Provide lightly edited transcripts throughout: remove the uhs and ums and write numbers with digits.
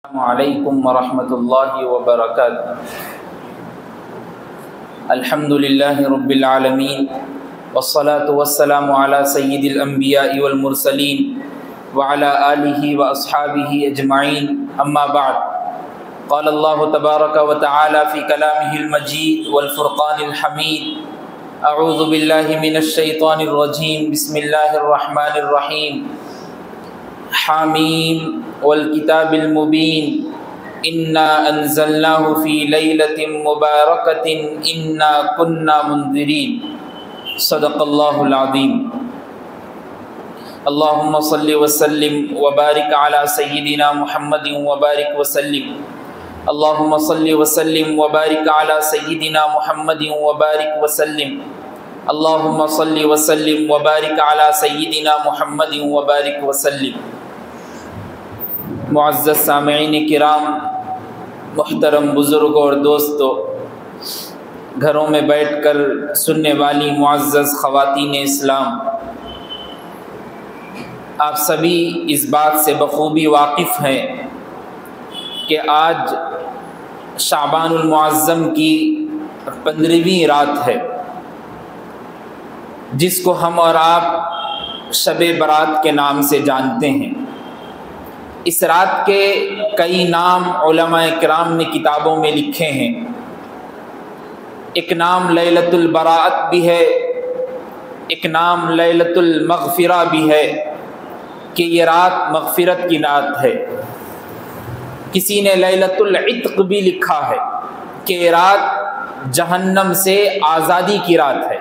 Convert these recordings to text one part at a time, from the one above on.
السلام علیکم ورحمۃ اللہ وبرکاتہ۔ الحمد للہ رب العالمین والصلاة والسلام علی سید الانبیاء والمرسلین وعلی آلہ واصحابہ اجمعین، اما بعد۔ قال اللہ تبارک وتعالی فی کلامہ المجید والفرقان الحمید، اعوذ باللہ من الشیطان الرجیم، بسم اللہ الرحمن الرحیم۔ حامیم والکتاب المبین، انا انزلناہ فی لیلۃ مبارکۃ انا کنا منذرین، صدق اللہ العظیم۔ اللہم صلی وسلم وبارک علی سیدنا محمد وبارک وسلم، اللہم صلی وسلم وبارک علی سیدنا محمد وبارک وسلم، اللہم صلی وسلم وبارک علی سیدنا محمد وبارک وسلم۔ معزز سامعین کرام، محترم بزرگوں اور دوستو، گھروں میں بیٹھ کر سننے والی معزز خواتین اسلام، آپ سبھی اس بات سے بخوبی واقف ہیں کہ آج شعبان المعظم کی 15ویں رات ہے، جس کو ہم اور آپ شب برات کے نام سے جانتے ہیں۔ اس رات کے کئی نام علماء کرام نے کتابوں میں لکھے ہیں۔ ایک نام لیلۃ البراءت بھی ہے، ایک نام لیلۃ المغفرہ بھی ہے کہ یہ رات مغفرت کی رات ہے۔ کسی نے لیلۃ العتق بھی لکھا ہے کہ یہ رات جہنم سے آزادی کی رات ہے۔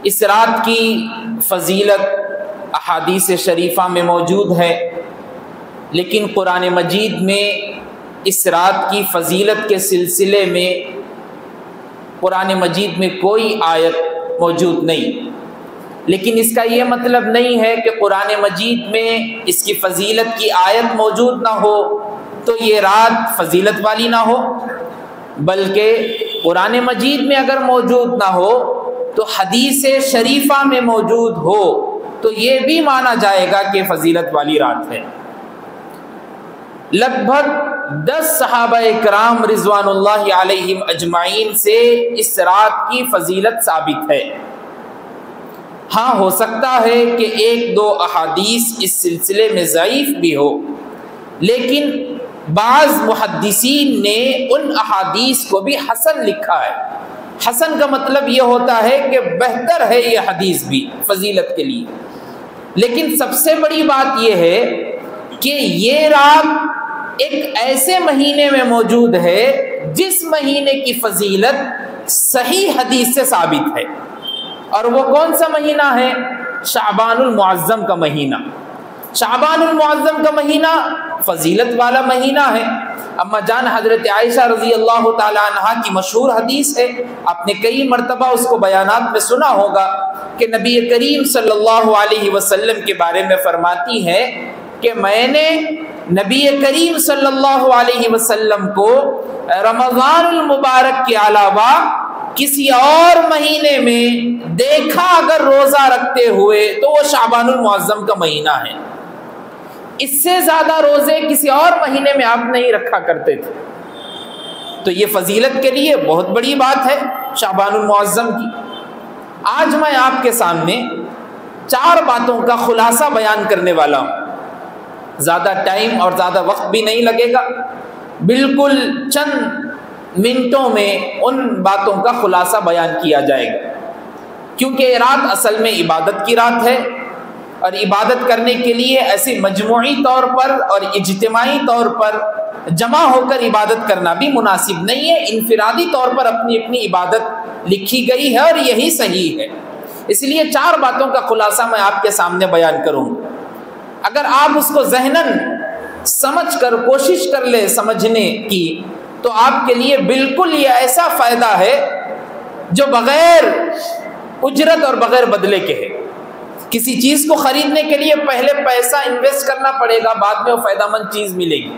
اس رات کی فضیلت احادیث شریفہ میں موجود ہے، لیکن قرآن مجید میں اس رات کی فضیلت کے سلسلے میں قرآن مجید میں کوئی آیت موجود نہیں۔ لیکن اس کا یہ مطلب نہیں ہے کہ قرآن مجید میں اس کی فضیلت کی آیت موجود نہ ہو تو یہ رات فضیلت والی نہ ہو، بلکہ قرآن مجید میں اگر موجود نہ ہو تو حدیث شریفہ میں موجود ہو تو یہ بھی مانا جائے گا کہ فضیلت والی رات ہے۔ لگ بھگ 10 صحابہ کرام رضوان اللہ علیہم اجمعین سے اس رات کی فضیلت ثابت ہے۔ ہاں، ہو سکتا ہے کہ ایک دو احادیث اس سلسلے میں ضعیف بھی ہو، لیکن بعض محدثین نے ان احادیث کو بھی حسن لکھا ہے۔ حسن کا مطلب یہ ہوتا ہے کہ بہتر ہے یہ حدیث بھی فضیلت کے لیے۔ لیکن سب سے بڑی بات یہ ہے کہ یہ رات ایک ایسے مہینے میں موجود ہے جس مہینے کی فضیلت صحیح حدیث سے ثابت ہے، اور وہ کون سا مہینہ ہے؟ شعبان المعظم کا مہینہ۔ شعبان المعظم کا مہینہ فضیلت والا مہینہ ہے۔ اما جان حضرت عائشہ رضی اللہ تعالی عنہا کی مشہور حدیث ہے، آپ نے کئی مرتبہ اس کو بیانات میں سنا ہوگا کہ نبی کریم صلی اللہ علیہ وسلم کے بارے میں فرماتی ہے کہ میں نے نبی کریم صلی اللہ علیہ وسلم کو رمضان المبارک کے علاوہ کسی اور مہینے میں دیکھا اگر روزہ رکھتے ہوئے تو وہ شعبان المعظم کا مہینہ ہے۔ اس سے زیادہ روزے کسی اور مہینے میں آپ نہیں رکھا کرتے تھے۔ تو یہ فضیلت کے لیے بہت بڑی بات ہے شعبان المعظم کی۔ آج میں آپ کے سامنے 4 باتوں کا خلاصہ بیان کرنے والا ہوں۔ زیادہ ٹائم اور زیادہ وقت بھی نہیں لگے گا، بالکل چند منٹوں میں ان باتوں کا خلاصہ بیان کیا جائے گا، کیونکہ یہ رات اصل میں عبادت کی رات ہے، اور عبادت کرنے کے لیے ایسے مجموعی طور پر اور اجتماعی طور پر جمع ہو کر عبادت کرنا بھی مناسب نہیں ہے۔ انفرادی طور پر اپنی اپنی عبادت لکھی گئی ہے اور یہی صحیح ہے۔ اس لیے 4 باتوں کا خلاصہ میں آپ کے سامنے بیان کروں گا۔ اگر آپ اس کو ذہناً سمجھ کر کوشش کر لیں سمجھنے کی تو آپ کے لیے بالکل یہ ایسا فائدہ ہے جو بغیر اجرت اور بغیر بدلے کے ہے۔ کسی چیز کو خریدنے کے لیے پہلے پیسہ انویسٹ کرنا پڑے گا، بعد میں وہ فائدہ مند چیز ملے گی۔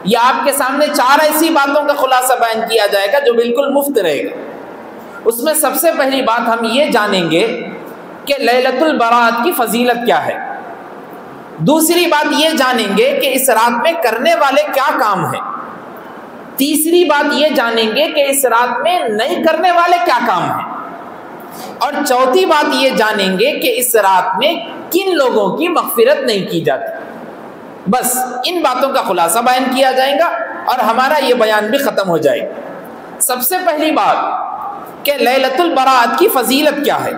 یہ آپ کے سامنے 4 ایسی باتوں کا خلاصہ بیان کیا جائے گا جو بالکل مفت رہے گا۔ اس میں سب سے پہلی بات ہم یہ جانیں گے کہ لیلۃ البراءت کی فضیلت کیا ہے۔ دوسری بات یہ جانیں گے کہ اس رات میں کرنے والے کیا کام ہیں، تیسری بات یہ جانیں گے کہ اس رات میں نہیں کرنے والے کیا کام ہیں، اور چوتھی بات یہ جانیں گے کہ اس رات میں کن لوگوں کی مغفرت نہیں کی جاتی۔ بس ان باتوں کا خلاصہ بیان کیا جائے گا اور ہمارا یہ بیان بھی ختم ہو جائے گا۔ سب سے پہلی بات کہ لیلۃ البراءت کی فضیلت کیا ہے،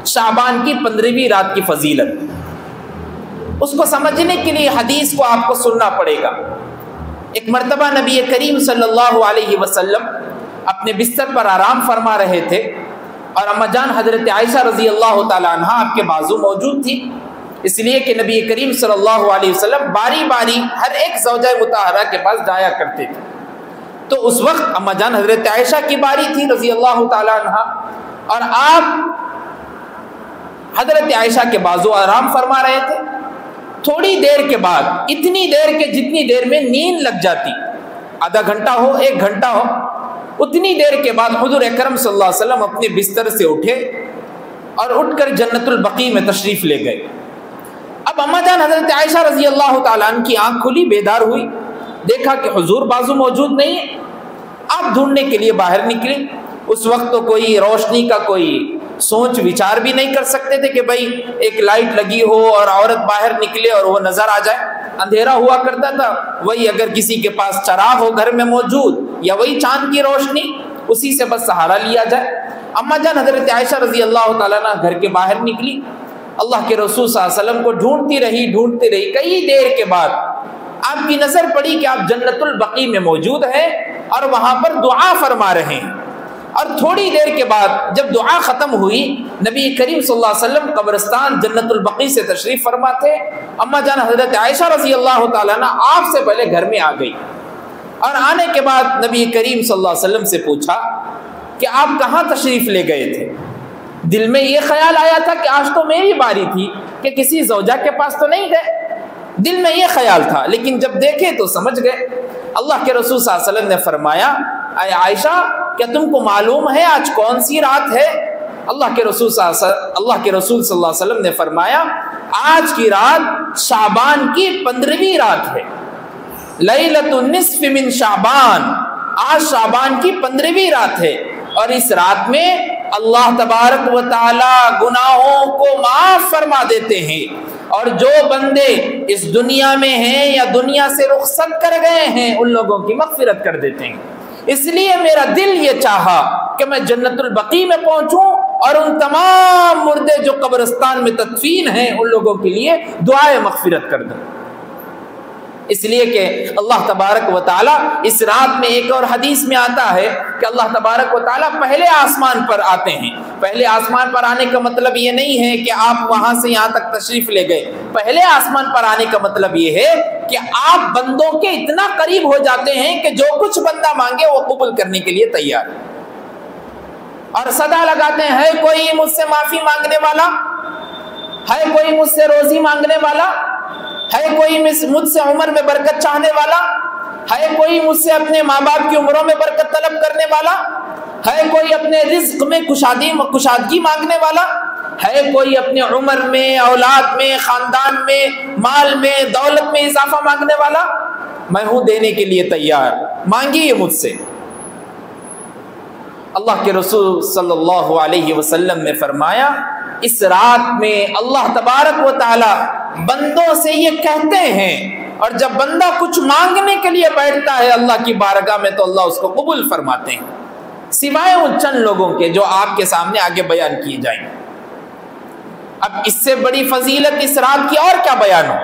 شعبان کی 15ویں رات کی فضیلت، اس کو سمجھنے کے لیے حدیث کو آپ کو سننا پڑے گا۔ ایک مرتبہ نبی کریم صلی اللہ علیہ وسلم اپنے بستر پر آرام فرما رہے تھے اور اما جان حضرت عائشہ رضی اللہ تعالی عنہ آپ کے بازو موجود تھی، اس لیے کہ نبی کریم صلی اللہ علیہ وسلم باری باری ہر ایک زوجہ مطہرہ کے پاس جایا کرتے تھے۔ تو اس وقت اما جان حضرت عائشہ کی باری تھی رضی اللہ تعالی عنہ، اور آپ حضرت عائشہ کے بازو آرام فرما رہے تھے۔ تھوڑی دیر کے بعد، اتنی دیر کے جتنی دیر میں نیند لگ جاتی، آدھا گھنٹہ ہو 1 گھنٹہ ہو، اتنی دیر کے بعد حضور اکرم صلی اللہ علیہ وسلم اپنے بستر سے اٹھے اور اٹھ کر جنت البقیع میں تشریف لے گئے۔ اب اما جان حضرت عائشہ رضی اللہ تعالیٰ عنہ کی آنکھ کھلی، بیدار ہوئی، دیکھا کہ حضور بازو موجود نہیں ہے۔ آپ ڈھونڈنے کے لیے باہر نکلے۔ اس وقت تو کوئی روشنی کا کوئی سوچ وچار بھی نہیں کر سکتے تھے کہ بھائی ایک لائٹ لگی ہو اور عورت باہر نکلے اور وہ نظر آ جائے، اندھیرا ہوا کرتا تھا۔ وہی اگر کسی کے پاس چراغ ہو گھر میں موجود یا وہی چاند کی روشنی، اسی سے بس سہارا لیا جائے۔ اما جان حضرت عائشہ رضی اللہ تعالیٰ عنہ گھر کے باہر نکلی، اللہ کے رسول صلی اللہ علیہ وسلم کو ڈھونڈتی رہی۔ کئی دیر کے بعد آپ کی نظر پڑی کہ آپ جنت البقیع میں موجود ہیں اور وہاں پر دعا فرما رہے ہیں۔ اور تھوڑی دیر کے بعد جب دعا ختم ہوئی، نبی کریم صلی اللہ علیہ وسلم قبرستان جنت البقیع سے تشریف فرما تھے۔ اما جان حضرت عائشہ رضی اللہ تعالیٰ عنہ آپ سے پہلے گھر میں آ گئی، اور آنے کے بعد نبی کریم صلی اللہ علیہ وسلم سے پوچھا کہ آپ کہاں تشریف لے گئے تھے؟ دل میں یہ خیال آیا تھا کہ آج تو میری باری تھی کہ کسی زوجہ کے پاس تو نہیں گئے، دل میں یہ خیال تھا، لیکن جب دیکھے تو سمجھ گئے۔ اللہ کے رسول صلی اللہ علیہ وسلم نے فرمایا، اے عائشہ کیا تم کو معلوم ہے آج کون سی رات ہے؟ اللہ کے رسول صلی اللہ علیہ وسلم نے فرمایا، آج کی رات شعبان کی 15ویں رات ہے، لیلۃ النصف من شعبان، آج شعبان کی 15ویں رات ہے، اور اس رات میں اللہ تبارک و تعالی گناہوں کو معاف فرما دیتے ہیں، اور جو بندے اس دنیا میں ہیں یا دنیا سے رخصت کر گئے ہیں ان لوگوں کی مغفرت کر دیتے ہیں۔ اس لیے میرا دل یہ چاہا کہ میں جنت البقیع میں پہنچوں اور ان تمام مردے جو قبرستان میں تدفین ہیں ان لوگوں کے لیے دعائے مغفرت کر دوں، اس لیے کہ اللہ تبارک و تعالیٰ اس رات میں، ایک اور حدیث میں آتا ہے کہ اللہ تبارک و تعالیٰ پہلے آسمان پر آتے ہیں۔ پہلے آسمان پر آنے کا مطلب یہ نہیں ہے کہ آپ وہاں سے یہاں تک تشریف لے گئے، پہلے آسمان پر آنے کا مطلب یہ ہے کہ آپ بندوں کے اتنا قریب ہو جاتے ہیں کہ جو کچھ بندہ مانگے وہ قبول کرنے کے لیے تیار ہے، اور صدا لگاتے ہیں، ہے کوئی مجھ سے معافی مانگنے والا، ہے کوئی مجھ سے روزی مانگنے والا، ہے کوئی مجھ سے عمر میں برکت چاہنے والا، ہے کوئی مجھ سے اپنے ماں باپ کی عمروں میں برکت طلب کرنے والا، ہے کوئی اپنے رزق میں کشادگی مانگنے والا، ہے کوئی اپنے عمر میں، اولاد میں، خاندان میں، مال میں، دولت میں اضافہ مانگنے والا، میں ہوں دینے کے لیے تیار، مانگیے مجھ سے۔ اللہ کے رسول صلی اللہ علیہ وسلم نے فرمایا، اس رات میں اللہ تبارک و تعالی بندوں سے یہ کہتے ہیں، اور جب بندہ کچھ مانگنے کے لیے بیٹھتا ہے اللہ کی بارگاہ میں تو اللہ اس کو قبول فرماتے ہیں، سوائے ان چند لوگوں کے جو آپ کے سامنے آگے بیان کیے جائیں گے۔ اب اس سے بڑی فضیلت اس رات کی اور کیا بیان ہو،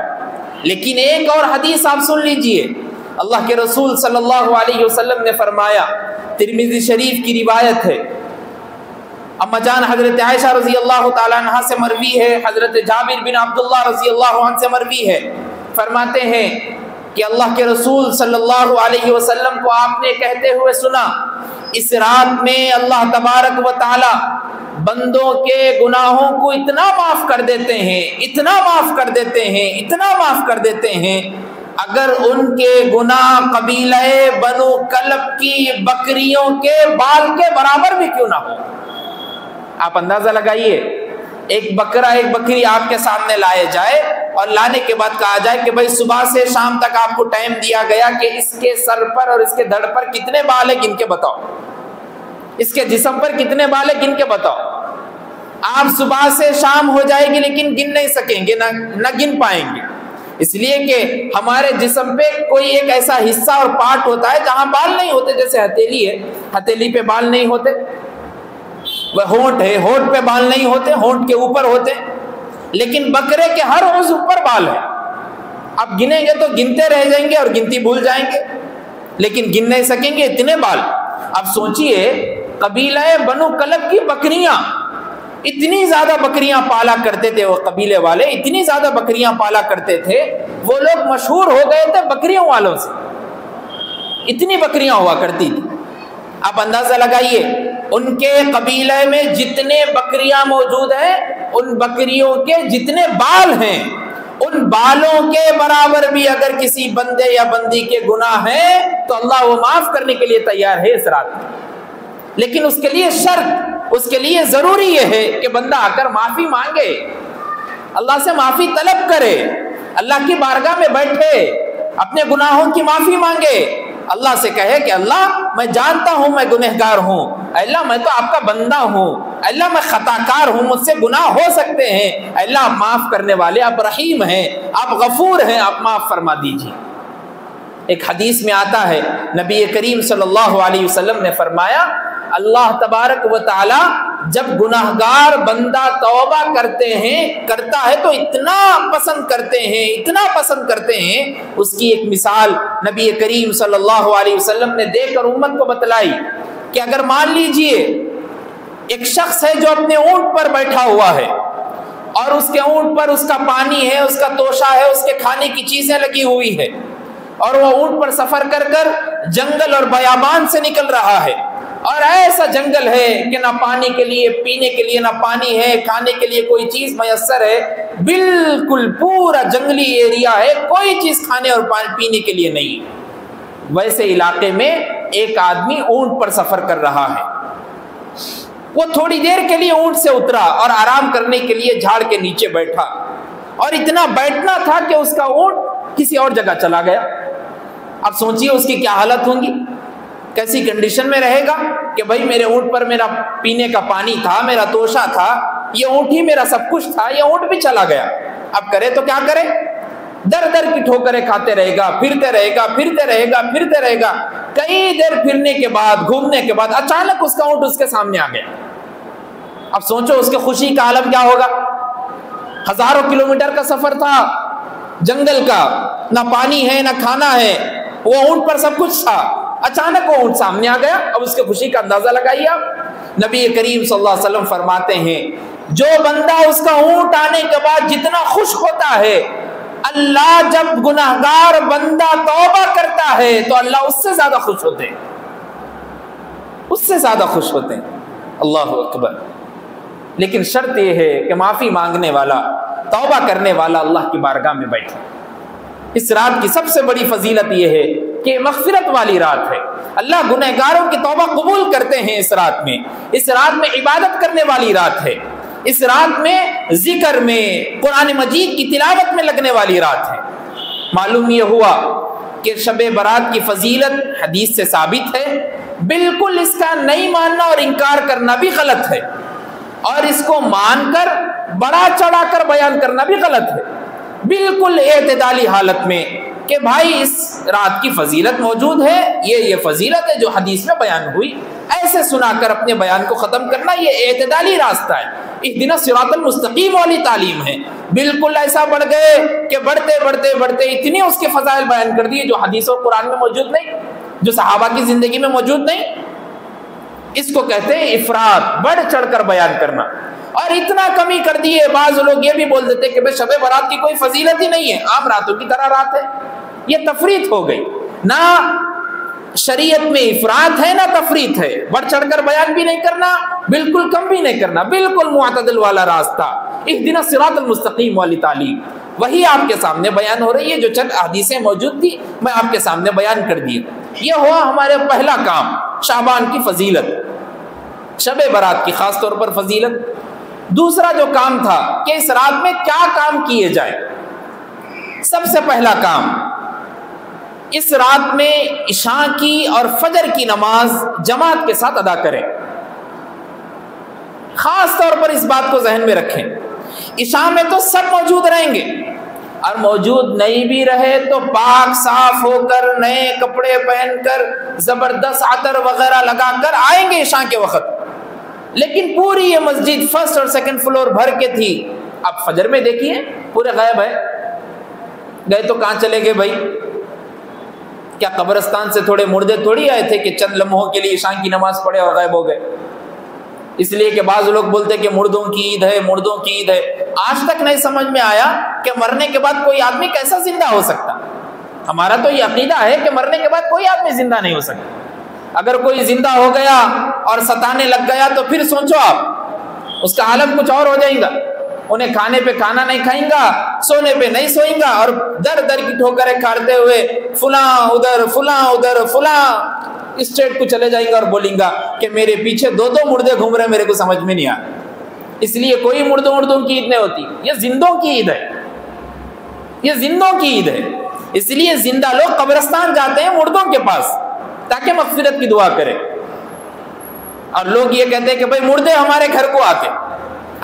لیکن ایک اور حدیث آپ سن لیجئے۔ اللہ کے رسول صلی اللہ علیہ وسلم نے فرمایا، ترمذی شریف کی روایت ہے، اما جان حضرت عائشہ رضی اللہ تعالیٰ عنہ سے مروی ہے، حضرت جابر بن عبداللہ رضی اللہ عنہ سے مروی ہے، فرماتے ہیں کہ اللہ کے رسول صلی اللہ علیہ وسلم کو آپ نے کہتے ہوئے سنا، اس رات میں اللہ تبارک و تعالی بندوں کے گناہوں کو اتنا معاف کر دیتے ہیں، اتنا معاف کر دیتے ہیں، اتنا معاف کر دیتے ہیں، اگر ان کے گناہ قبیلہ بنو کلب کی بکریوں کے بال کے برابر بھی کیوں نہ ہو۔ آپ اندازہ لگائیے، ایک بکرا ایک بکری آپ کے سامنے لائے جائے اور لانے کے بعد کہا جائے کہ بھائی صبح سے شام تک آپ کو ٹائم دیا گیا کہ اس کے سر پر اور اس کے دھڑ پر کتنے بال ہیں گن کے بتاؤ، اس کے جسم پر کتنے بال ہیں گن کے بتاؤ. آپ صبح سے شام ہو جائے گی لیکن گن نہیں سکیں گے، نہ گن پائیں گے، اس لیے کہ ہمارے جسم پہ کوئی ایک ایسا حصہ اور پارٹ ہوتا ہے جہاں بال نہیں ہوتے. جیسے ہتھیلی ہے، ہتھیلی پہ بال نہیں ہوتے. وہ ہونٹ ہے، ہونٹ پہ بال نہیں ہوتے، ہونٹ کے اوپر ہوتے. لیکن بکرے کے ہر عضو پر بال ہے. اب گنیں گے تو گنتے رہ جائیں گے اور گنتی بھول جائیں گے، لیکن گن نہیں سکیں گے، اتنے بال. اب سوچئے قبیلہ بنو کلب کی بکریاں، اتنی زیادہ بکریاں پالا کرتے تھے وہ قبیلے والے، اتنی زیادہ بکریاں پالا کرتے تھے، وہ لوگ مشہور ہو گئے تھے بکریوں والوں سے، اتنی بکریاں ہوا کرتی تھی. آپ اندازہ لگائیے ان کے قبیلے میں جتنے بکریاں موجود ہیں، ان بکریوں کے جتنے بال ہیں، ان بالوں کے برابر بھی اگر کسی بندے یا بندی کے گناہ ہیں تو اللہ وہ معاف کرنے کے لیے تیار ہے اس رات میں. لیکن اس کے لیے شرط، اس کے لیے ضروری یہ ہے کہ بندہ آ کر معافی مانگے، اللہ سے معافی طلب کرے، اللہ کی بارگاہ میں بیٹھے، اپنے گناہوں کی معافی مانگے، اللہ سے کہے کہ اللہ میں جانتا ہوں میں گنہگار ہوں، اللہ میں تو آپ کا بندہ ہوں، اللہ میں خطا کار ہوں، مجھ سے گناہ ہو سکتے ہیں، اللہ آپ معاف کرنے والے، آپ رحیم ہیں، آپ غفور ہیں، آپ معاف فرما دیجیے. ایک حدیث میں آتا ہے نبی کریم صلی اللہ علیہ وسلم نے فرمایا اللہ تبارک و تعالی جب گناہگار بندہ توبہ کرتا ہے تو اتنا پسند کرتے ہیں. اس کی ایک مثال نبی کریم صلی اللہ علیہ وسلم نے دے کر امت کو بتلائی کہ اگر مان لیجئے ایک شخص ہے جو اپنے اونٹ پر بیٹھا ہوا ہے اور اس کے اونٹ پر اس کا پانی ہے، اس کا توشہ ہے، اس کے کھانے کی چیزیں لگی ہوئی ہے، اور وہ اونٹ پر سفر کر جنگل اور بیابان سے نکل رہا ہے، اور ایسا جنگل ہے کہ نہ پانی کے لیے، پینے کے لیے نہ پانی ہے، کھانے کے لیے کوئی چیز میسر ہے، بالکل پورا جنگلی ایریا ہے، کوئی چیز کھانے اور پینے کے لیے نہیں. ویسے علاقے میں ایک آدمی اونٹ پر سفر کر رہا ہے. وہ تھوڑی دیر کے لیے اونٹ سے اترا اور آرام کرنے کے لیے جھاڑ کے نیچے بیٹھا، اور اتنا بیٹھنا تھا کہ اس کا اونٹ کسی اور جگہ چلا گیا. اب سوچئے اس کی کیا حالت ہوں گی، کیسی کنڈیشن میں رہے گا کہ بھائی میرے اونٹ پر میرا پینے کا پانی تھا، میرا توشہ تھا، یہ اونٹ ہی میرا سب کچھ تھا، یہ اونٹ بھی چلا گیا. اب کرے تو کیا کرے؟ در در کی ٹھوکریں کھاتے رہے گا، پھرتے رہے گا. کئی دیر پھرنے کے بعد، گھومنے کے بعد اچانک اس کا اونٹ اس کے سامنے آ گیا. اب سوچو اس کے خوشی کا عالم کیا ہوگا. ہزاروں کلومیٹر کا سفر تھا جنگل کا، نہ پانی ہے نہ کھانا ہے، وہ اونٹ پر سب کچھ تھا، اچانک وہ اونٹ سامنے آ گیا. اب اس کے خوشی کا اندازہ لگائیے آپ. نبی کریم صلی اللہ علیہ وسلم فرماتے ہیں جو بندہ اس کا اونٹ آنے کے بعد جتنا خوش ہوتا ہے، اللہ جب گناہگار بندہ توبہ کرتا ہے تو اللہ اس سے زیادہ خوش ہوتے ہیں، اس سے زیادہ خوش ہوتے ہیں. اللہ اکبر. لیکن شرط یہ ہے کہ معافی مانگنے والا، توبہ کرنے والا اللہ کی بارگاہ میں بیٹھے. اس رات کی سب سے بڑی فضیلت یہ ہے کہ مغفرت والی رات ہے. اللہ گنہگاروں کی توبہ قبول کرتے ہیں اس رات میں. اس رات میں عبادت کرنے والی رات ہے. اس رات میں ذکر میں، قرآن مجید کی تلاوت میں لگنے والی رات ہے. معلوم یہ ہوا کہ شب برات کی فضیلت حدیث سے ثابت ہے. بالکل اس کا نہیں ماننا اور انکار کرنا بھی غلط ہے، اور اس کو مان کر بڑا چڑھا کر بیان کرنا بھی غلط ہے. بالکل اعتدالی حالت میں کہ بھائی اس رات کی فضیلت موجود ہے، یہ فضیلت ہے جو حدیث میں بیان ہوئی، ایسے سنا کر اپنے بیان کو ختم کرنا یہ اعتدالی راستہ ہے. اہدنا الصراط المستقیم والی تعلیم ہے. بالکل ایسا بڑھ گئے کہ بڑھتے اتنی اس کے فضائل بیان کر دیے جو حدیث اور قرآن میں موجود نہیں، جو صحابہ کی زندگی میں موجود نہیں. اس کو کہتے ہیں افراط، بڑھ چڑھ کر بیان کرنا. اور اتنا کمی کر دیے، بعض لوگ یہ بھی بول دیتے کہ بھئی شب برات کی کوئی فضیلت ہی نہیں ہے، عام راتوں کی طرح رات ہے. یہ تفریط ہو گئی. نہ شریعت میں افراط ہے نہ تفریط ہے. بڑھ چڑھ کر بیان بھی نہیں کرنا، بالکل کم بھی نہیں کرنا، بالکل معتدل والا راستہ. اہدنا الصراط المستقیم والی تعلیم وہی آپ کے سامنے بیان ہو رہی ہے. جو چند حدیثیں موجود تھی میں آپ کے سامنے بیان کر دی. یہ ہوا ہمارے پہلا کام، شعبان کی فضیلت، شب برات کی خاص طور پر فضیلت. دوسرا جو کام تھا کہ اس رات میں کیا کام کیے جائیں. سب سے پہلا کام، اس رات میں عشاء کی اور فجر کی نماز جماعت کے ساتھ ادا کریں۔ خاص طور پر اس بات کو ذہن میں رکھیں، عشاء میں تو سب موجود رہیں گے، اور موجود نہیں بھی رہے تو پاک صاف ہو کر، نئے کپڑے پہن کر، زبردست عطر وغیرہ لگا کر آئیں گے عشاء کے وقت۔ لیکن پوری یہ مسجد فرسٹ اور سیکنڈ فلور بھر کے تھی، اب فجر میں دیکھیے پورے غائب ہے، گئے تو کہاں چلے گئے بھائی؟ کیا قبرستان سے تھوڑے مردے تھوڑی آئے تھے کہ چند لمحوں کے لیے عشاء کی نماز پڑھے اور غائب ہو گئے؟ اس لیے کہ بعض لوگ بولتے کہ مردوں کی عید ہے، مردوں کی عید ہے۔ آج تک نہیں سمجھ میں آیا کہ مرنے کے بعد کوئی آدمی کیسا زندہ ہو سکتا۔ ہمارا تو یہ عقیدہ ہے کہ مرنے کے بعد کوئی آدمی زندہ نہیں ہو سکتا۔ اگر کوئی زندہ ہو گیا اور ستانے لگ گیا تو پھر سوچو آپ، اس کا عالم کچھ اور ہو جائے گا۔ انہیں کھانے پہ کھانا نہیں کھائیں گا، سونے پہ نہیں سوئیں گا، اور در در کی ٹھوکریں کھاتے ہوئے فلاں ادھر، فلاں ادھر، فلاں اسٹیٹ کو چلے جائیں گا اور بولیں گا کہ میرے پیچھے دو مردے گھوم رہے، میرے کو سمجھ میں نہیں آ۔ اس لیے کوئی مردوں کی عید نہیں ہوتی، یہ زندوں کی عید ہے، یہ زندوں کی عید ہے۔ اس لیے زندہ لوگ قبرستان جاتے ہیں مردوں کے پاس تاکہ مغفرت کی دعا کریں، اور لوگ یہ کہتے ہیں کہ بھائی مردے ہمارے گھر کو آتے۔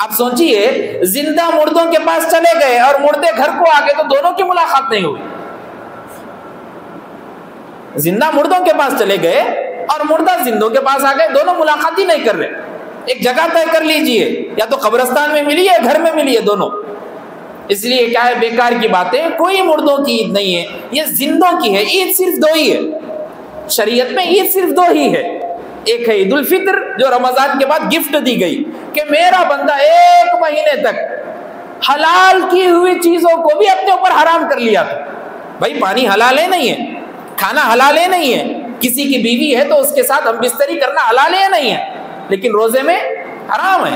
آپ سوچئے، زندہ مردوں کے پاس چلے گئے اور مردے گھر کو آ گئے تو دونوں کی ملاقات نہیں ہوئی۔ زندہ مردوں کے پاس چلے گئے اور مردہ زندوں کے پاس آ گئے، دونوں ملاقات ہی نہیں کر رہے۔ ایک جگہ طے کر لیجئے، یا تو قبرستان میں ملی ہے، گھر میں ملی ہے، دونوں۔ اس لیے کیا ہے، بیکار کی باتیں، کوئی مردوں کی عید نہیں ہے، یہ زندوں کی ہے۔ عید صرف دو ہی ہے شریعت میں، عید صرف دو ہی ہے۔ ایک ہے عید الفطر جو رمضان کے بعد گفٹ دی گئی کہ میرا بندہ ایک مہینے تک حلال کی ہوئی چیزوں کو بھی اپنے اوپر حرام کر لیا تھا۔ بھائی پانی حلال ہے نہیں ہے، کھانا حلال ہے نہیں ہے، کسی کی بیوی ہے تو اس کے ساتھ ہم بستری کرنا حلال ہے نہیں ہے، لیکن روزے میں حرام ہے۔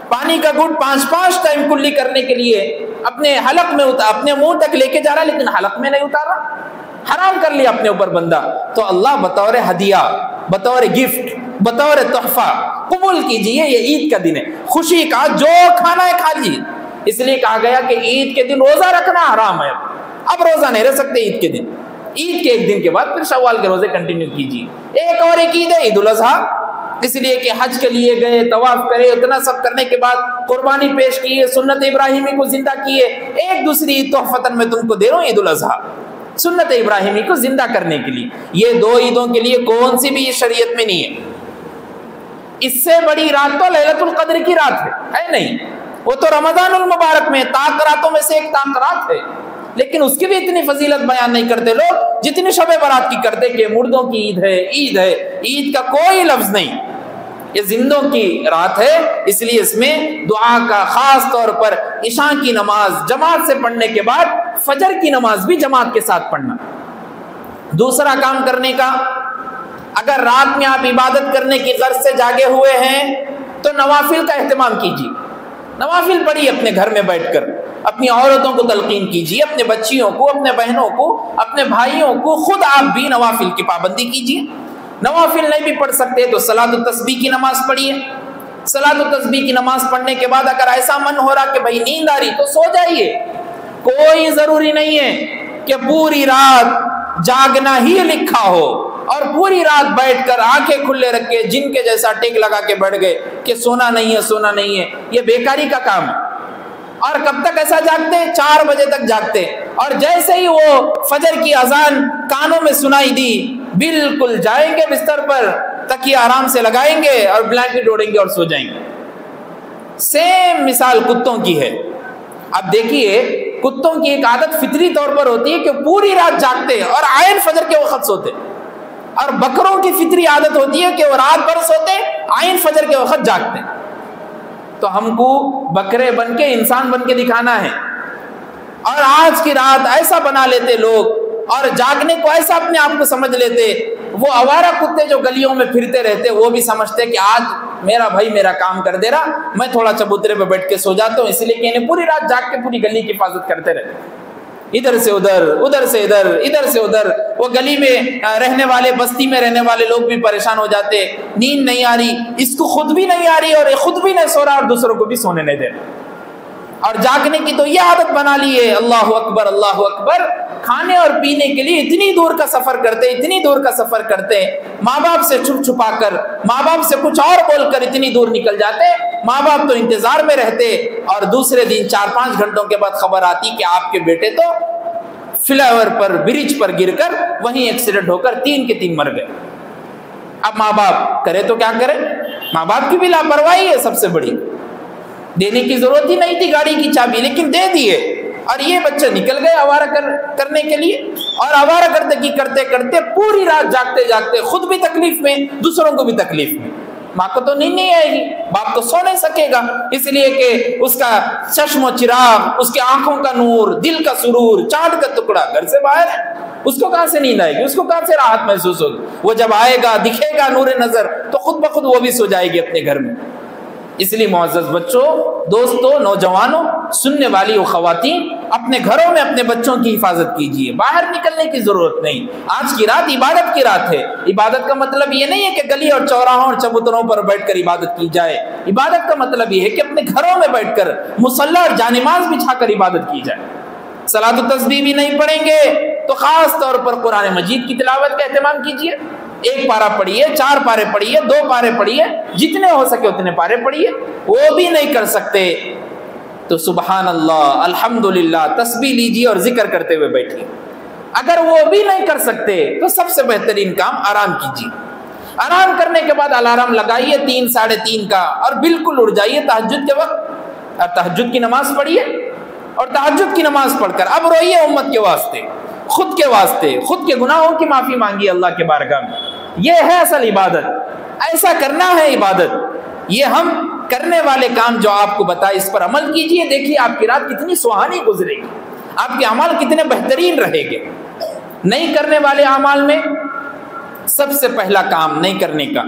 پانی کا گھٹ 5 ٹائم کلی کرنے کے لیے اپنے حلق میں اپنے منہ تک لے کے جا رہا، لیکن حلق میں نہیں اتارا، حرام کر لیا اپنے اوپر بندہ۔ تو اللہ بطور ہدیہ، بطور گفٹ، بطور تحفہ قبول کیجئے، یہ عید کا دن ہے، خوشی کا، جو کھانا ہے کھا لیجیے۔ اس لیے کہا گیا کہ عید کے دن روزہ رکھنا حرام ہے، اب روزہ نہیں رہ سکتے عید کے دن۔ عید کے ایک دن کے بعد پھر شوال کے روزے کنٹینیو کیجیے۔ ایک عید ہے عید الاضحیٰ، اس لیے کہ حج کے لیے گئے، طواف کرے، اتنا سب کرنے کے بعد قربانی پیش کیے، سنت ابراہیمی کو زندہ کیے۔ ایک دوسری عید تحفتاً میں تم کو دے رہا ہوں، عید الاضحیٰ، سنت ابراہیمی کو زندہ کرنے کے لیے۔ یہ دو عیدوں کے لیے کون سی بھی شریعت میں نہیں ہے۔ اس سے بڑی رات تو لیلۃ القدر کی رات ہے نہیں، وہ تو رمضان المبارک میں طاق راتوں میں سے ایک طاق رات ہے، لیکن اس کی بھی اتنی فضیلت بیان نہیں کرتے لوگ جتنی شب برات کی کرتے کہ مردوں کی عید ہے، عید ہے۔ عید کا کوئی لفظ نہیں، یہ زندوں کی رات ہے، اس لیے اس میں دعا کا خاص طور پر عشاء کی نماز جماعت سے پڑھنے کے بعد فجر کی نماز بھی جماعت کے ساتھ پڑھنا۔ دوسرا کام کرنے کا، اگر رات میں آپ عبادت کرنے کی غرض سے جاگے ہوئے ہیں تو نوافل کا اہتمام کیجیے، نوافل پڑھیے اپنے گھر میں بیٹھ کر، اپنی عورتوں کو تلقین کیجیے، اپنے بچیوں کو، اپنے بہنوں کو، اپنے بھائیوں کو، خود آپ بھی نوافل کی پابندی کیجیے۔ نوافل نہیں بھی پڑھ سکتے تو صلاۃ التسبیح کی نماز پڑھیے۔ صلاۃ التسبیح کی نماز پڑھنے کے بعد اگر ایسا من ہو رہا کہ بھائی نیند آ رہی تو سو جائیے، کوئی ضروری نہیں ہے کہ پوری رات جاگنا ہی لکھا ہو اور پوری رات بیٹھ کر آنکھیں کھلے رکھ کے جن کے جیسا ٹیک لگا کے بیٹھ گئے کہ سونا نہیں ہے، سونا نہیں ہے۔ یہ بیکاری کا کام ہے۔ اور کب تک ایسا جاگتے ہیں؟ 4 بجے تک جاگتے، اور جیسے ہی وہ فجر کی اذان کانوں میں سنائی دی بالکل جائیں گے بستر پر، تکیہ آرام سے لگائیں گے اور بلینکٹ اوڑھیں گے اور سو جائیں گے۔ سیم مثال کتوں کی ہے۔ اب دیکھیے، کتوں کی ایک عادت فطری طور پر ہوتی ہے کہ پوری رات جاگتے اور عین فجر کے وقت سوتے، اور بکروں کی فطری عادت ہوتی ہے کہ وہ رات بھر سوتے، عین فجر کے وقت جاگتے۔ تو ہم کو بکرے بن کے انسان بن کے دکھانا ہے، اور آج کی رات ایسا بنا لیتے لوگ، اور جاگنے کو ایسا اپنے آپ کو سمجھ لیتے۔ وہ آوارہ کتے جو گلیوں میں پھرتے رہتے وہ بھی سمجھتے کہ آج میرا بھائی میرا کام کر دے رہا، میں تھوڑا چبوترے پہ بیٹھ کے سو جاتا ہوں، اس لیے کہ انہیں پوری رات جاگ کے پوری گلی کی حفاظت کرتے رہتے، ادھر سے ادھر، ادھر سے ادھر، ادھر سے ادھر۔ وہ گلی میں رہنے والے، بستی میں رہنے والے لوگ بھی پریشان ہو جاتے، نیند نہیں آ رہی، اس کو خود بھی نہیں آ رہی اور خود بھی نہیں سو رہا اور دوسروں کو بھی سونے نہیں دے رہا۔ اور جاگنے کی تو یہ عادت بنا لی ہے، اللہ اکبر اللہ اکبر، کھانے اور پینے کے لیے اتنی دور کا سفر کرتے، اتنی دور کا سفر کرتے، ماں باپ سے چھپ چھپا کر، ماں باپ سے کچھ اور بول کر اتنی دور نکل جاتے، ماں باپ تو انتظار میں رہتے، اور دوسرے دن 4-5 گھنٹوں کے بعد خبر آتی کہ آپ کے بیٹے تو فلائی اوور پر، برج پر گر کر وہیں ایکسیڈنٹ ہو کر 3 کے 3 مر گئے۔ اب ماں باپ کرے تو کیا کرے؟ ماں باپ کی بھی لاپرواہی ہے سب سے بڑی، دینے کی ضرورت ہی نہیں تھی گاڑی کی چابی، لیکن دے دیے، اور یہ بچے نکل گئے آوارہ کرنے کے لیے، اور آوارہ گردگی کرتے کرتے پوری رات جاگتے جاگتے خود بھی تکلیف میں، دوسروں کو بھی تکلیف میں۔ ماں کو تو نیند نہیں آئے گی، باپ تو سو نہیں سکے گا، اس لیے کہ اس کا چشم و چراغ، اس کے آنکھوں کا نور، دل کا سرور، چاند کا ٹکڑا گھر سے باہر ہے، اس کو کہاں سے نیند آئے گی، اس کو کہاں سے راحت محسوس ہوگی؟ وہ جب آئے گا، دکھے گا نور نظر، تو خود بخود وہ بھی سو جائے گی اپنے گھر میں۔ اس لیے معزز بچوں، دوستوں، نوجوانوں، سننے والی و خواتین، اپنے گھروں میں اپنے بچوں کی حفاظت کیجیے، باہر نکلنے کی ضرورت نہیں۔ آج کی رات عبادت کی رات ہے۔ عبادت کا مطلب یہ نہیں ہے کہ گلی اور چوراہوں اور چبوتروں پر بیٹھ کر عبادت کی جائے، عبادت کا مطلب یہ ہے کہ اپنے گھروں میں بیٹھ کر مصلی اور جانماز بچھا کر عبادت کی جائے۔ صلاۃ و تسبیح بھی نہیں پڑھیں گے تو خاص طور پر قرآن مجید کی تلاوت کا اہتمام کیجیے، 1 پارہ پڑھیے، 4 پارے پڑھیے، 2 پارے پڑھیے، جتنے ہو سکے اتنے پارے پڑھیے۔ وہ بھی نہیں کر سکتے تو سبحان اللہ، الحمدللہ تسبیح لیجیے اور ذکر کرتے ہوئے بیٹھیے۔ اگر وہ بھی نہیں کر سکتے تو سب سے بہترین کام آرام کیجیے۔ آرام کرنے کے بعد الارم لگائیے 3 ساڑھے 3 کا، اور بالکل اٹھ جائیے تہجد کے وقت، اور تہجد کی نماز پڑھیے، اور تہجد کی نماز پڑھ کر اب روئیے امت کے واسطے، خود کے واسطے، خود کے گناہوں کی معافی مانگیے اللہ کے بارگاہ میں۔ یہ ہے اصل عبادت، ایسا کرنا ہے عبادت۔ یہ ہم کرنے والے کام جو آپ کو بتائے اس پر عمل کیجئے، دیکھیے آپ کی رات کتنی سہانی گزرے گی، آپ کے اعمال کتنے بہترین رہے گے۔ نہیں کرنے والے اعمال میں سب سے پہلا کام نہیں کرنے کا،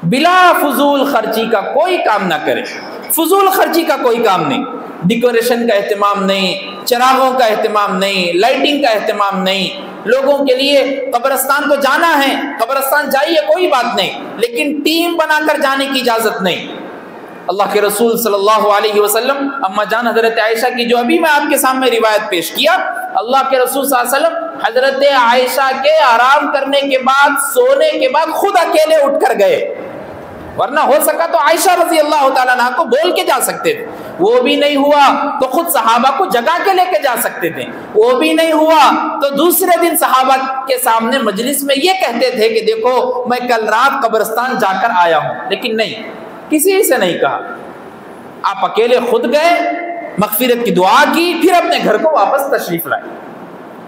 بلا فضول خرچی کا کوئی کام نہ کرے، فضول خرچی کا کوئی کام نہیں، ڈیکوریشن کا اہتمام نہیں، چراغوں کا اہتمام نہیں، لائٹنگ کا اہتمام نہیں۔ لوگوں کے لیے قبرستان تو جانا ہے، قبرستان جائیے کوئی بات نہیں، لیکن ٹیم بنا کر جانے کی اجازت نہیں۔ اللہ کے رسول صلی اللہ علیہ وسلم، اما جان حضرت عائشہ کی جو ابھی میں آپ کے سامنے روایت پیش کیا، اللہ کے رسول صلی اللہ علیہ وسلم حضرت عائشہ کے آرام کرنے کے بعد، سونے کے بعد خود اکیلے اٹھ کر گئے، ورنہ ہو سکا تو عائشہ رضی اللہ تعالیٰ عنہ کو بول کے جا سکتے تھے، وہ بھی نہیں ہوا تو خود صحابہ کو جگا کے لے کے جا سکتے تھے، وہ بھی نہیں ہوا تو دوسرے دن صحابہ کے سامنے مجلس میں یہ کہتے تھے کہ دیکھو میں کل رات قبرستان جا کر آیا ہوں، لیکن نہیں، کسی سے نہیں کہا، آپ اکیلے خود گئے، مغفرت کی دعا کی، پھر اپنے گھر کو واپس تشریف لائے۔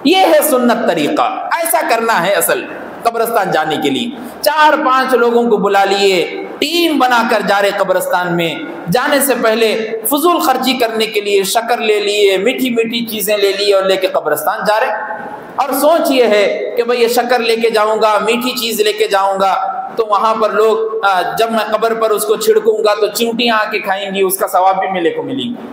یہ ہے سنت طریقہ، ایسا کرنا ہے اصل قبرستان جانے کے لیے۔ 4-5 لوگوں کو بلا لیے، ٹیم بنا کر جا رہے قبرستان میں، جانے سے پہلے فضول خرچی کرنے کے لیے شکر لے لیے، میٹھی میٹھی چیزیں لے لیے اور لے کے قبرستان جا رہے، اور سوچ یہ ہے کہ بھئی یہ شکر لے کے جاؤں گا، میٹھی چیز لے کے جاؤں گا تو وہاں پر لوگ جب میں قبر پر اس کو چھڑکوں گا تو چیونٹیاں آ کے کھائیں گی، اس کا ثواب بھی میرے کو ملے گا۔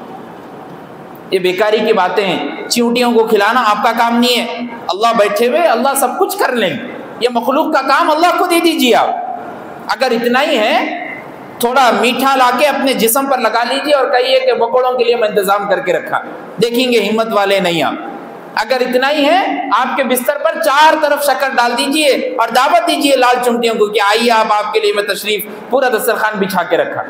یہ بیکاری کی باتیں ہیں، چیونٹیوں کو کھلانا آپ کا کام نہیں ہے، اللہ بیٹھے ہوئے، اللہ سب کچھ کر لیں گے، یہ مخلوق کا کام اللہ کو دے دیجیے۔ آپ اگر اتنا ہی ہے، تھوڑا میٹھا لا کے اپنے جسم پر لگا لیجیے اور کہیے کہ بکوڑوں کے لیے میں انتظام کر کے رکھا، دیکھیں گے ہمت والے نہیں آپ۔ اگر اتنا ہی ہے، آپ کے بستر پر 4 طرف شکر ڈال دیجئے اور دعوت دیجئے لال چونٹیوں کو کہ آئیے آپ کے لیے میں تشریف، پورا دسترخوان بچھا کے رکھا۔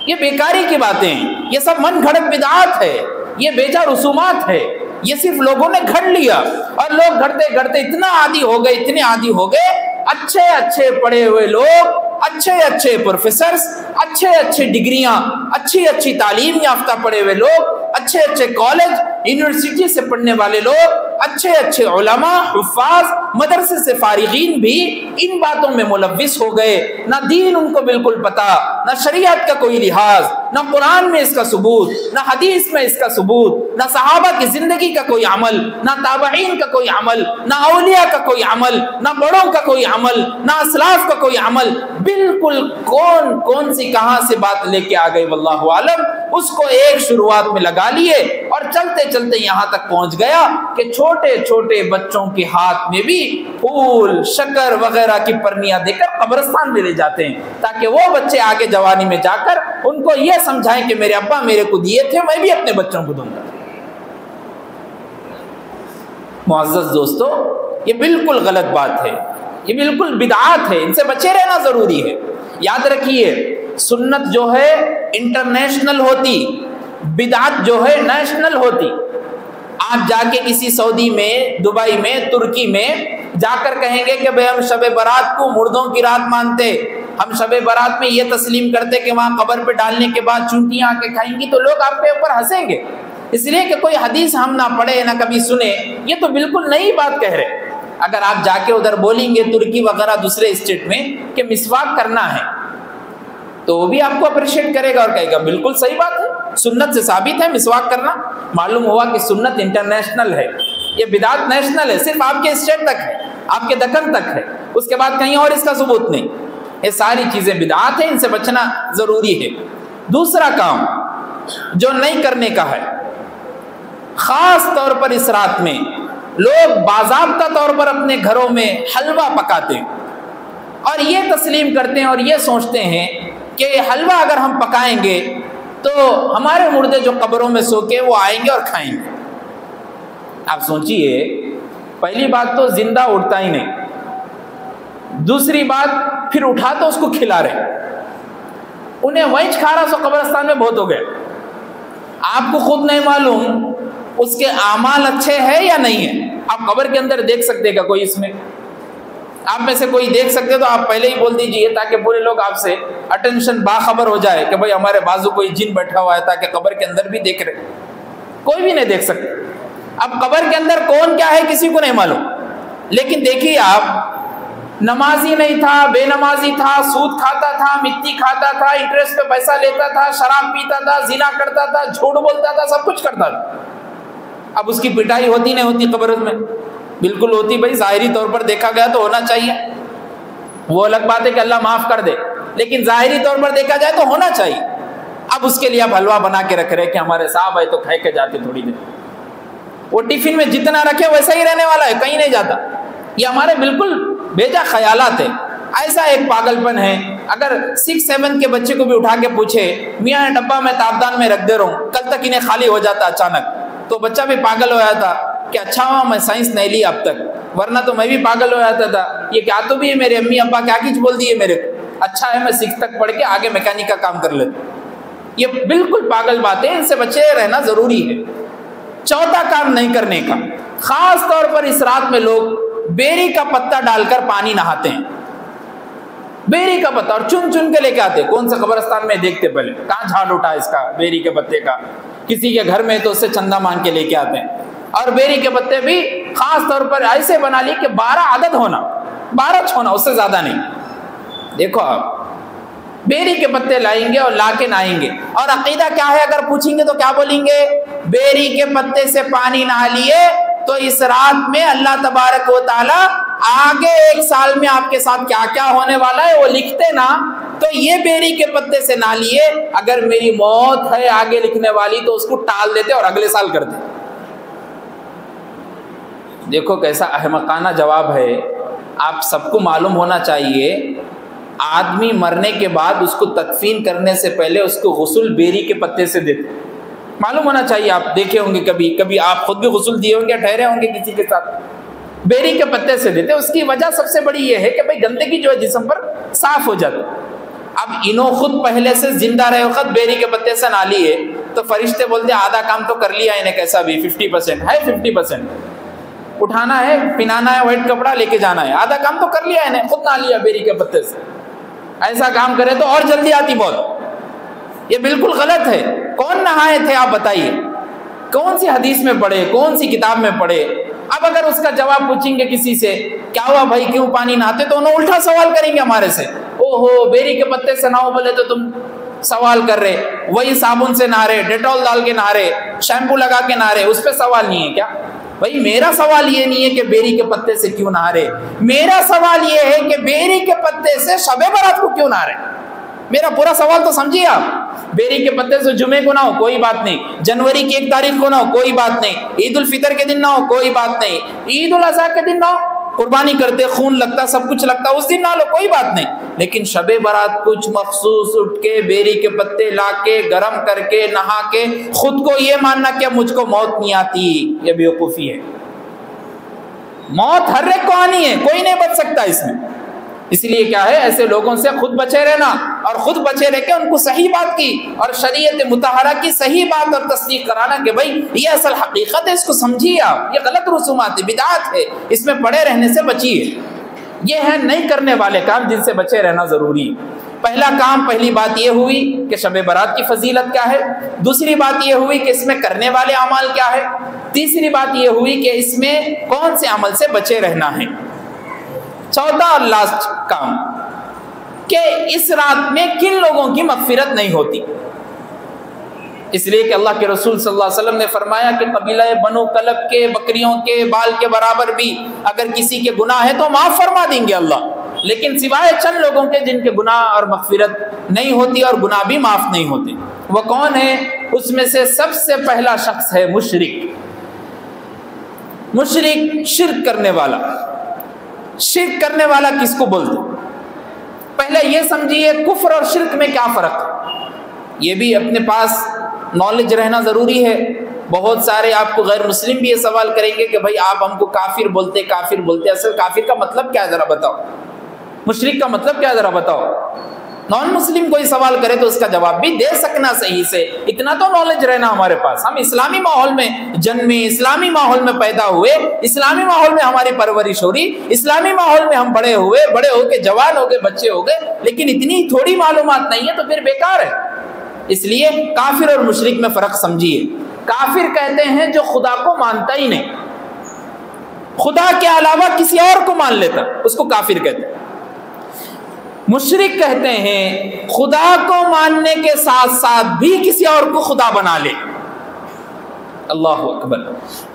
یہ بیکاری کی باتیں ہیں، یہ سب من گھڑت بدعات ہے، یہ بیجا رسومات ہے، یہ صرف لوگوں نے گھڑ لیا، اور لوگ گھڑتے گھڑتے اتنا عادی ہو گئے، اتنے عادی ہو گئے، اچھے اچھے پڑھے ہوئے لوگ، اچھے اچھے پروفیسرز، اچھے اچھے ڈگریاں، اچھی اچھی تعلیم یافتہ پڑھے ہوئے لوگ، اچھے اچھے کالج یونیورسٹی سے پڑھنے والے لوگ، اچھے اچھے علماء، حفاظ، مدرسے سے فارغین بھی ان باتوں میں ملوث ہو گئے، نہ دین ان کو بالکل پتا، نہ شریعت کا کوئی لحاظ، نہ قرآن میں اس کا ثبوت، نہ حدیث میں اس کا ثبوت، نہ صحابہ کی زندگی کا کوئی عمل، نہ تابعین کا کوئی عمل، نہ اولیاء کا کوئی عمل، نہ بڑوں کا کوئی عمل، نہ اسلاف کا کوئی عمل، بالکل کون سی کہاں سے بات لے کے آ گئی واللہ عالم، اس کو ایک شروعات میں لگا لیے اور چلتے چلتے یہاں تک پہنچ گیا کہ چھوٹے چھوٹے بچوں کے ہاتھ میں بھی پھول، شکر وغیرہ کی پرنیاں دے کر قبرستان میں لے جاتے ہیں، تاکہ وہ بچے آگے جوانی میں جا کر ان کو یہ سمجھائیں کہ میرے ابا میرے کو دیے تھے، میں بھی اپنے بچوں کو دوں گا۔ معزز دوستو، یہ بالکل غلط بات ہے، یہ بالکل بدعات ہے، ان سے بچے رہنا ضروری ہے۔ یاد رکھیے، سنت جو ہے انٹرنیشنل ہوتی، بدعت جو ہے نیشنل ہوتی۔ آپ جا کے کسی سعودی میں، دبئی میں، ترکی میں جا کر کہیں گے کہ بھئی ہم شب برات کو مردوں کی رات مانتے، ہم شب برات میں یہ تسلیم کرتے کہ وہاں قبر پہ ڈالنے کے بعد چونٹیاں آ کے کھائیں گی، تو لوگ آپ کے اوپر ہنسیں گے، اس لیے کہ کوئی حدیث ہم نہ پڑھے نہ کبھی سنے۔ یہ تو بالکل نئی بات کہہ رہے۔ اگر آپ جا کے ادھر بولیں گے ترکی وغیرہ دوسرے اسٹیٹ میں کہ مسواک کرنا ہے، تو وہ بھی آپ کو اپریشیٹ کرے گا اور کہے گا بالکل صحیح بات ہے، سنت سے ثابت ہے مسواک کرنا۔ معلوم ہوا کہ سنت انٹرنیشنل ہے، یہ بدعت نیشنل ہے، صرف آپ کے اسٹیٹ تک ہے، آپ کے دکن تک ہے، اس کے بعد کہیں اور اس کا ثبوت نہیں۔ یہ ساری چیزیں بدعات ہیں، ان سے بچنا ضروری ہے۔ دوسرا کام جو نہیں کرنے کا ہے، خاص طور پر اس رات میں لوگ باضابطہ طور پر اپنے گھروں میں حلوہ پکاتے ہیں اور یہ تسلیم کرتے ہیں اور یہ سوچتے ہیں کہ حلوہ اگر ہم پکائیں گے تو ہمارے مردے جو قبروں میں سو کے وہ آئیں گے اور کھائیں گے۔ آپ سوچئے، پہلی بات تو زندہ اٹھتا ہی نہیں، دوسری بات پھر اٹھا تو اس کو کھلا رہے، انہیں وہیں کھا رہا سو قبرستان میں بہت ہو گئے۔ آپ کو خود نہیں معلوم اس کے اعمال اچھے ہیں یا نہیں ہیں۔ آپ قبر کے اندر دیکھ سکتے گا کوئی، اس میں آپ میں سے کوئی دیکھ سکتے تو آپ پہلے ہی بول دیجئے تاکہ پورے لوگ آپ سے اٹینشن باخبر ہو جائے کہ بھئی ہمارے بازو کوئی جن بیٹھا ہوا ہے، تاکہ قبر کے اندر بھی دیکھ رہے۔ کوئی بھی نہیں دیکھ سکتے۔ اب قبر کے اندر کون کیا ہے کسی کو نہیں معلوم، لیکن دیکھیے آپ، نمازی نہیں تھا، بے نمازی تھا، سود کھاتا تھا، مٹی کھاتا تھا، انٹرسٹ پہ پیسہ لیتا تھا، شراب پیتا تھا، زنا کرتا تھا، جھوٹ بولتا تھا، سب کچھ کرتا تھا۔ اب اس کی پٹائی ہوتی نہیں ہوتی قبر میں؟ بالکل ہوتی بھائی، ظاہری طور پر دیکھا گیا تو ہونا چاہیے، وہ الگ بات ہے کہ اللہ معاف کر دے، لیکن ظاہری طور پر دیکھا جائے تو ہونا چاہیے۔ اب اس کے لیے آپ حلوہ بنا کے رکھ رہے کہ ہمارے صاحب ہے تو کھائے کے جاتے تھوڑی دیر، وہ ٹفن میں جتنا رکھے ویسا ہی رہنے والا ہے، کہیں نہیں جاتا۔ یہ ہمارے بالکل بھیجا خیالات ہیں۔ ایسا ایک پاگل پن ہے، اگر 6-7 کے بچے کو بھی اٹھا کے پوچھے میاں ڈبہ میں تابدان میں رکھ دے رہا ہوں، کل تک انہیں خالی ہو جاتا اچانک، تو بچہ بھی پاگل ہو جاتا کہ اچھا ہوا میں سائنس نہیں لی اب تک، ورنہ تو میں بھی پاگل ہو جاتا تھا، یہ کیا تو بھی ہے میرے امی ابا کیا کچھ بول دیے میرے کو، اچھا ہے میں 6 تک پڑھ کے آگے میکینک کا کام کر لیتا۔ یہ بالکل پاگل بات ہے، ان سے بچے رہنا ضروری ہے۔ چوتھا کام نہیں کرنے کا، خاص طور پر اس رات میں لوگ بیری کا پتا ڈال کر پانی نہاتے ہیں، بیری کا پتا، اور چن چن کے لے کے آتے، کون سے قبرستان میں دیکھتے پہلے کہاں جھاڑ اٹھا اس کا، بیری کے پتے کا، کسی کے گھر میں تو اس سے چندہ مانگ کے لے کے آتے ہیں۔ اور بیری کے پتے بھی خاص طور پر ایسے بنا لی کہ 12 عدد ہونا، 12 چھونا، اس سے زیادہ نہیں۔ دیکھو آپ بیری کے پتے لائیں گے اور لا کے نہائیں گے، اور عقیدہ کیا ہے اگر پوچھیں گے تو کیا بولیں گے؟ بیری کے پتے سے پانی نہا لیے تو اس رات میں اللہ تبارک و تعالی آگے 1 سال میں آپ کے ساتھ کیا کیا ہونے والا ہے وہ لکھتے نا، تو یہ بیری کے پتے سے نہ لیے، اگر میری موت ہے آگے لکھنے والی تو اس کو ٹال دیتے اور اگلے سال کرتے۔ دیکھو کیسا احمقانہ جواب ہے۔ آپ سب کو معلوم ہونا چاہیے، آدمی مرنے کے بعد اس کو تدفین کرنے سے پہلے اس کو غسل بیری کے پتے سے دیتے، معلوم ہونا چاہیے۔ آپ دیکھے ہوں گے کبھی آپ خود بھی غسل دیے ہوں گے، ٹھہرے ہوں گے کسی کے ساتھ، بیری کے پتے سے دیتے۔ اس کی وجہ سب سے بڑی یہ ہے کہ بھائی گندگی جو ہے جسم پر صاف ہو جاتی۔ اب انہوں خود پہلے سے زندہ رہے وقت بیری کے پتے سے نہ لیے تو فرشتے بولتے آدھا کام تو کر لیا انہیں، کیسا بھی 50% ہے، 50% اٹھانا ہے، پہنانا ہے، وائٹ کپڑا لے کے جانا ہے، آدھا کام تو کر لیا انہیں، خود نہ لیا بیری کے پتے سے۔ ایسا کام کرے تو اور جلدی آتی بہت۔ یہ بالکل غلط ہے۔ کون نہائے تھے آپ بتائیے؟ کون سی حدیث میں پڑھے، کون سی کتاب میں پڑھے؟ اب اگر اس کا جواب پوچھیں گے کسی سے کیا ہوا بھائی کیوں پانی نہاتے، تو انہوں الٹا سوال کریں گے ہمارے سے، او ہو بیری کے پتے سے نہاؤ بولے تو تم سوال کر رہے، وہی صابن سے نہا رہے، ڈیٹول ڈال کے نہا رہے، شیمپو لگا کے نہا رہے، اس پہ سوال نہیں ہے کیا؟ بھائی میرا سوال یہ نہیں ہے کہ بیری کے پتے سے کیوں نہا رہے، میرا سوال یہ ہے کہ بیری کے پتے سے شب برات کو کیوں نہا رہے۔ میرا پورا سوال تو سمجھیے آپ۔ بیری کے پتے سے جمعے کو نہ ہو کوئی بات نہیں، جنوری کی 1 تاریخ کو نہ ہو کوئی بات نہیں، عید الفطر کے دن نہ ہو کوئی بات نہیں، عید الاضحیٰ کے دن نہ ہو قربانی کرتے، خون لگتا، سب کچھ لگتا، اس دن نہ لو، کوئی بات نہیں، لیکن شب برات کچھ مخصوص اٹھ کے بیری کے پتے لا کے گرم کر کے نہا کے خود کو یہ ماننا کہ مجھ کو موت نہیں آتی، یہ بیوقوفی ہے۔ موت ہر ایک کو آنی ہے، کوئی نہیں بچ سکتا اس میں۔ اس لیے کیا ہے، ایسے لوگوں سے خود بچے رہنا، اور خود بچے رہ کے ان کو صحیح بات کی اور شریعت مطہرہ کی صحیح بات اور تصدیق کرانا کہ بھائی یہ اصل حقیقت ہے، اس کو سمجھیے آپ، یہ غلط رسومات ہے، بدعات ہے، اس میں پڑے رہنے سے بچیے۔ یہ ہے نہیں کرنے والے کام جن سے بچے رہنا ضروری ہے۔ پہلا کام، پہلی بات یہ ہوئی کہ شب برات کی فضیلت کیا ہے، دوسری بات یہ ہوئی کہ اس میں کرنے والے اعمال کیا ہے، تیسری بات یہ ہوئی کہ اس میں کون سے عمل سے بچے رہنا ہے۔ چوتھا اور لاسٹ کام کہ اس رات میں کن لوگوں کی مغفرت نہیں ہوتی، اس لیے کہ اللہ کے رسول صلی اللہ علیہ وسلم نے فرمایا کہ قبیلہ بنو کلب کے بکریوں کے بال کے برابر بھی اگر کسی کے گناہ ہے تو معاف فرما دیں گے اللہ، لیکن سوائے چند لوگوں کے جن کے گناہ اور مغفرت نہیں ہوتی اور گناہ بھی معاف نہیں ہوتے۔ وہ کون ہے؟ اس میں سے سب سے پہلا شخص ہے مشرک۔ مشرک، شرک کرنے والا۔ شرک کرنے والا کس کو بولتے؟ پہلے یہ سمجھیے کفر اور شرک میں کیا فرق ہے، یہ بھی اپنے پاس نالج رہنا ضروری ہے۔ بہت سارے آپ کو غیر مسلم بھی یہ سوال کریں گے کہ بھائی آپ ہم کو کافر بولتے، کافر بولتے، اصل کافر کا مطلب کیا ہے ذرا بتاؤ، مشرک کا مطلب کیا ہے ذرا بتاؤ۔ نان مسلم کوئی سوال کرے تو اس کا جواب بھی دے سکنا صحیح سے، اتنا تو نالج رہنا ہمارے پاس۔ ہم اسلامی ماحول میں جنمے، اسلامی ماحول میں پیدا ہوئے، اسلامی ماحول میں ہماری پرورش ہو رہی، اسلامی ماحول میں ہم بڑے ہوئے، بڑے ہو کے جوان ہو گئے، بچے ہو گئے، لیکن اتنی تھوڑی معلومات نہیں ہے تو پھر بیکار ہے۔ اس لیے کافر اور مشرک میں فرق سمجھیے۔ کافر کہتے ہیں جو خدا کو مانتا ہی نہیں، خدا کے علاوہ کسی اور کو مان لیتا، اس کو کافر کہتے ہیں۔ مشرک کہتے ہیں خدا کو ماننے کے ساتھ ساتھ بھی کسی اور کو خدا بنا لے۔ اللہ اکبر۔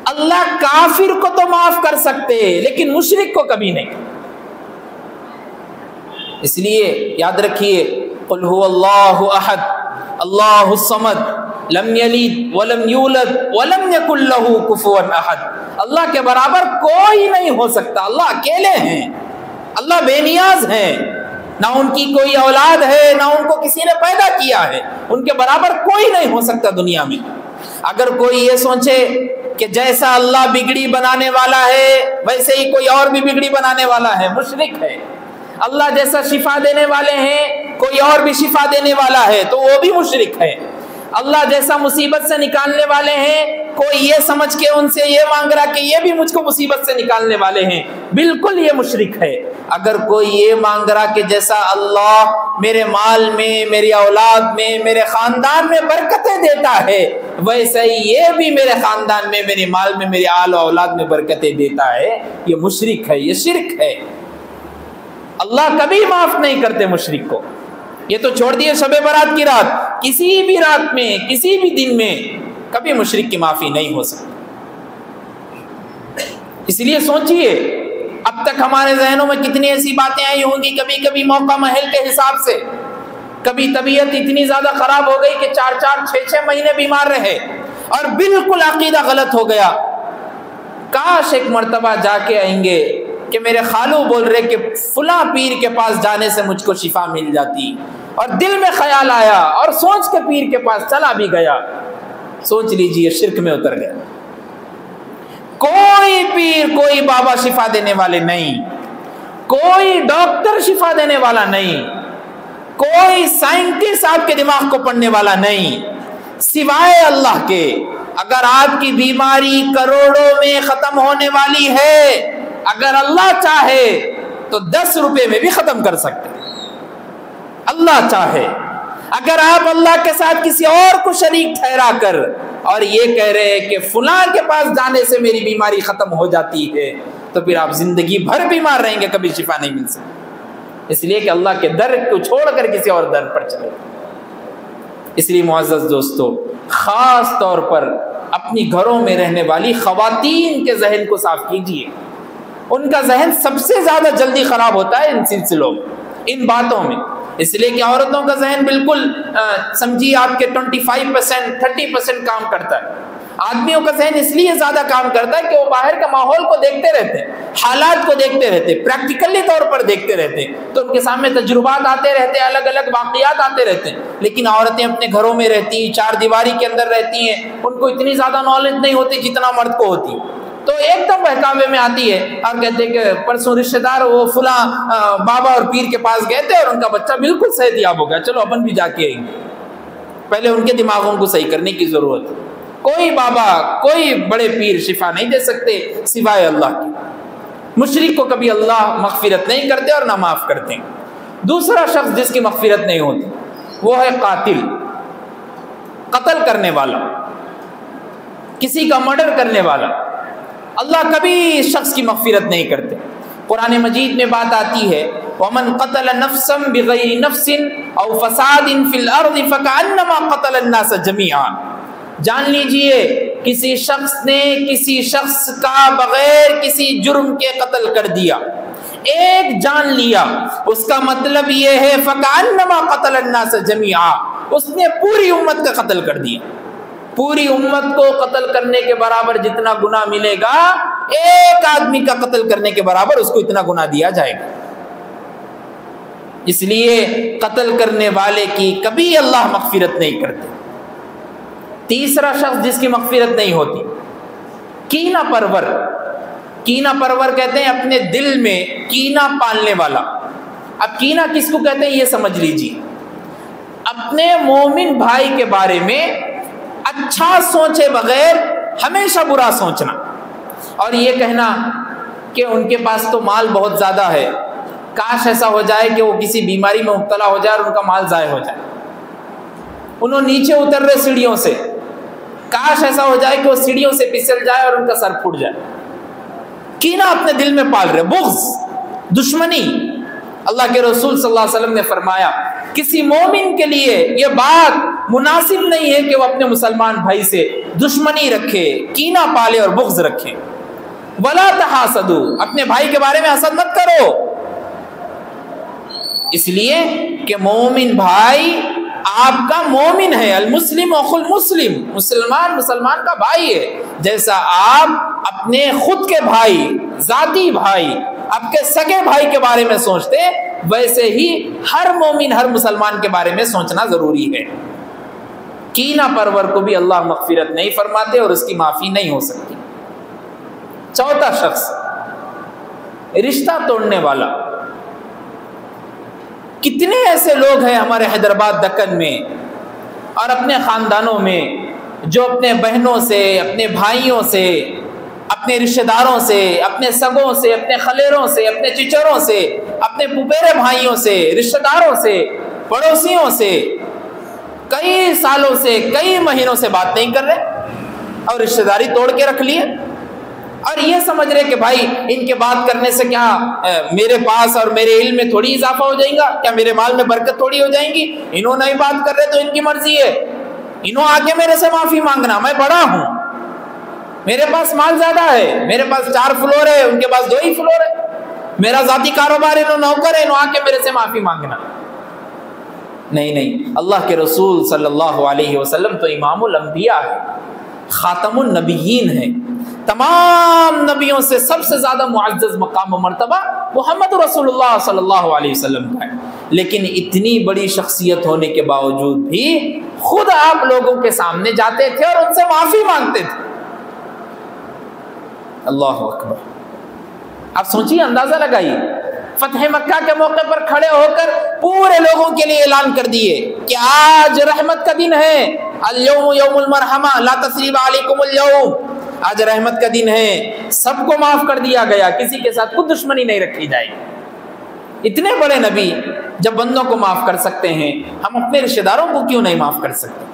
اللہ کافر کو تو معاف کر سکتے لیکن مشرک کو کبھی نہیں۔ اس لیے یاد رکھیے، قل هو اللہ احد اللہ الصمد لم یلد ولم یولد ولم یکن له کفوا احد۔ اللہ کے برابر کوئی نہیں ہو سکتا، اللہ اکیلے ہیں، اللہ بے نیاز ہیں، نہ ان کی کوئی اولاد ہے، نہ ان کو کسی نے پیدا کیا ہے، ان کے برابر کوئی نہیں ہو سکتا دنیا میں۔ اگر کوئی یہ سوچے کہ جیسا اللہ بگڑی بنانے والا ہے ویسے ہی کوئی اور بھی بگڑی بنانے والا ہے، مشرک ہے۔ اللہ جیسا شفا دینے والے ہیں کوئی اور بھی شفا دینے والا ہے تو وہ بھی مشرک ہے۔ اللہ جیسا مصیبت سے نکالنے والے ہیں کوئی یہ سمجھ کے ان سے یہ مانگ رہا کہ یہ بھی مجھ کو مصیبت سے نکالنے والے ہیں، بالکل یہ مشرک ہے۔ اگر کوئی یہ مانگ رہا کہ جیسا اللہ میرے مال میں، میری اولاد میں، میرے خاندان میں برکتیں دیتا ہے ویسے ہی یہ بھی میرے خاندان میں، میرے مال میں، میری آل و اولاد میں برکتیں دیتا ہے، یہ مشرک ہے، یہ شرک ہے۔ اللہ کبھی معاف نہیں کرتے مشرک کو۔ یہ تو چھوڑ دیے شب برات کی رات، کسی بھی رات میں، کسی بھی دن میں کبھی مشرک کی معافی نہیں ہو سکتی۔ اس لیے سوچئے اب تک ہمارے ذہنوں میں کتنی ایسی باتیں آئی ہوں گی، کبھی کبھی موقع محل کے حساب سے، کبھی طبیعت اتنی زیادہ خراب ہو گئی کہ 4-4 6-6 مہینے بیمار رہے اور بالکل عقیدہ غلط ہو گیا۔ کاش ایک مرتبہ جا کے آئیں گے کہ میرے خالو بول رہے کہ فلاں پیر کے پاس جانے سے مجھ کو شفا مل جاتی، اور دل میں خیال آیا اور سوچ کے پیر کے پاس چلا بھی گیا، سوچ لیجئے شرک میں اتر گیا۔ کوئی پیر، کوئی بابا شفا دینے والے نہیں، کوئی ڈاکٹر شفا دینے والا نہیں، کوئی سائنٹسٹ آپ کے دماغ کو پڑھنے والا نہیں، سوائے اللہ کے۔ اگر آپ کی بیماری کروڑوں میں ختم ہونے والی ہے، اگر اللہ چاہے تو 10 روپے میں بھی ختم کر سکتے، اللہ چاہے۔ اگر آپ اللہ کے ساتھ کسی اور کو شریک ٹھہرا کر اور یہ کہہ رہے ہیں کہ فلاں کے پاس جانے سے میری بیماری ختم ہو جاتی ہے، تو پھر آپ زندگی بھر بیمار رہیں گے، کبھی شفا نہیں مل سکتی، اس لیے کہ اللہ کے در کو چھوڑ کر کسی اور در پر چلے۔ اس لیے معزز دوستو، خاص طور پر اپنی گھروں میں رہنے والی خواتین کے ذہن کو صاف کیجیے۔ ان کا ذہن سب سے زیادہ جلدی خراب ہوتا ہے ان سلسلوں میں، ان باتوں میں۔ اس لیے کہ عورتوں کا ذہن بالکل سمجھیے آپ کے 25% 30% کام کرتا ہے. آدمیوں کا ذہن اس لیے زیادہ کام کرتا ہے کہ وہ باہر کا ماحول کو دیکھتے رہتے ہیں, حالات کو دیکھتے رہتے ہیں, پریکٹیکلی طور پر دیکھتے رہتے ہیں, تو ان کے سامنے تجربات آتے رہتے ہیں, الگ الگ واقعات آتے رہتے ہیں. لیکن عورتیں اپنے گھروں میں رہتی ہیں, چار دیواری کے اندر رہتی ہیں, ان کو اتنی زیادہ نالج نہیں ہوتی جتنا مرد کو ہوتی. تو ایک دم بہکاوے میں آتی ہے اور کہتے ہیں کہ پرسوں رشتہ دار وہ فلاں بابا اور پیر کے پاس گئے تھے اور ان کا بچہ بالکل صحت یاب ہو گیا, چلو اپن بھی جا کے آئیں گے. پہلے ان کے دماغوں کو صحیح کرنے کی ضرورت ہے. کوئی بابا کوئی بڑے پیر شفا نہیں دے سکتے سوائے اللہ کی. مشرک کو کبھی اللہ مغفرت نہیں کرتے اور نہ معاف کرتے. دوسرا شخص جس کی مغفرت نہیں ہوتی وہ ہے قاتل, قتل کرنے والا, کسی کا مرڈر کرنے والا. اللہ کبھی اس شخص کی مغفرت نہیں کرتے. قرآن مجید میں بات آتی ہے وَمَنْ قَتَلَ نَفْسًا بِغَيْرِ نَفْسٍ أَوْ فَسَادٍ فِي الْأَرْضِ فَكَأَنَّمَا قَتَلَ النَّاسَ جَمِيعًا. جان لیجئے کسی شخص نے کسی شخص کا بغیر کسی جرم کے قتل کر دیا, ایک جان لیا, اس کا مطلب یہ ہے فَكَأَنَّمَا قَتَلَ النَّاسَ جَمِيعًا, اس نے پوری امت کا قتل کر دیا. پوری امت کو قتل کرنے کے برابر جتنا گناہ ملے گا, ایک آدمی کا قتل کرنے کے برابر اس کو اتنا گناہ دیا جائے گا. اس لیے قتل کرنے والے کی کبھی اللہ مغفرت نہیں کرتے. تیسرا شخص جس کی مغفرت نہیں ہوتی کینہ پرور. کینہ پرور کہتے ہیں اپنے دل میں کینہ پالنے والا. اب کینہ کس کو کہتے ہیں یہ سمجھ لیجیے. اپنے مومن بھائی کے بارے میں اچھا سوچے بغیر ہمیشہ برا سوچنا, اور یہ کہنا کہ ان کے پاس تو مال بہت زیادہ ہے, کاش ایسا ہو جائے کہ وہ کسی بیماری میں مبتلا ہو جائے اور ان کا مال ضائع ہو جائے. انہوں نیچے اتر رہے سیڑھیوں سے, کاش ایسا ہو جائے کہ وہ سیڑھیوں سے پھسل جائے اور ان کا سر پھوٹ جائے. کینہ اپنے دل میں پال رہے, بغض, دشمنی. اللہ کے رسول صلی اللہ علیہ وسلم نے فرمایا کسی مومن کے لیے یہ بات مناسب نہیں ہے کہ وہ اپنے مسلمان بھائی سے دشمنی رکھے, کینہ پالے اور بغض رکھے. ولا تحاسدوا, اپنے بھائی کے بارے میں حسد مت کرو, اس لیے کہ مومن بھائی آپ کا مومن ہے. المسلم اخو المسلم, مسلمان مسلمان کا بھائی ہے. جیسا آپ اپنے خود کے بھائی, ذاتی بھائی, آپ کے سگے بھائی کے بارے میں سوچتے, ویسے ہی ہر مومن ہر مسلمان کے بارے میں سوچنا ضروری ہے. کینہ پرور کو بھی اللہ مغفرت نہیں فرماتے اور اس کی معافی نہیں ہو سکتی. چوتھا شخص رشتہ توڑنے والا. کتنے ایسے لوگ ہیں ہمارے حیدرآباد دکن میں اور اپنے خاندانوں میں جو اپنے بہنوں سے, اپنے بھائیوں سے, اپنے رشتہ داروں سے, اپنے سگوں سے, اپنے خلیروں سے, اپنے چچروں سے, اپنے پپیرے بھائیوں سے, رشتہ داروں سے, پڑوسیوں سے کئی سالوں سے, کئی مہینوں سے بات نہیں کر رہے اور رشتہ داری توڑ کے رکھ لیے, اور یہ سمجھ رہے کہ بھائی ان کے بات کرنے سے کیا میرے پاس اور میرے علم میں تھوڑی اضافہ ہو جائے گا, کیا میرے مال میں برکت تھوڑی ہو جائیں گی. انہوں نہیں بات کر رہے تو ان کی مرضی ہے, انہوں آ کے میرے سے معافی مانگنا, میں بڑا ہوں, میرے پاس مال زیادہ ہے, میرے پاس 4 فلور ہے, ان کے پاس 2 ہی فلور ہے, میرا ذاتی کاروبار, انہوں نوکر ہے, انہوں آ کے میرے سے معافی مانگنا. نہیں, اللہ کے رسول صلی اللہ علیہ وسلم تو امام الانبیاء ہے, خاتم النبیین ہیں. تمام نبیوں سے سب سے زیادہ معزز مقام و مرتبہ محمد رسول اللہ صلی اللہ علیہ وسلم کا ہے. لیکن اتنی بڑی شخصیت ہونے کے باوجود بھی خود آپ لوگوں کے سامنے جاتے تھے اور ان سے معافی مانگتے تھے. اللہ اکبر. آپ سوچیے, اندازہ لگائیے, فتح مکہ کے موقع پر کھڑے ہو کر پورے لوگوں کے لیے اعلان کر دیے کہ آج رحمت کا دن ہے, الیوم یوم المرحمہ لا تثریب علیکم اليوم, آج رحمت کا دن ہے, سب کو معاف کر دیا گیا, کسی کے ساتھ کوئی دشمنی نہیں رکھی جائے گی. اتنے بڑے نبی جب بندوں کو معاف کر سکتے ہیں, ہم اپنے رشتہ داروں کو کیوں نہیں معاف کر سکتے؟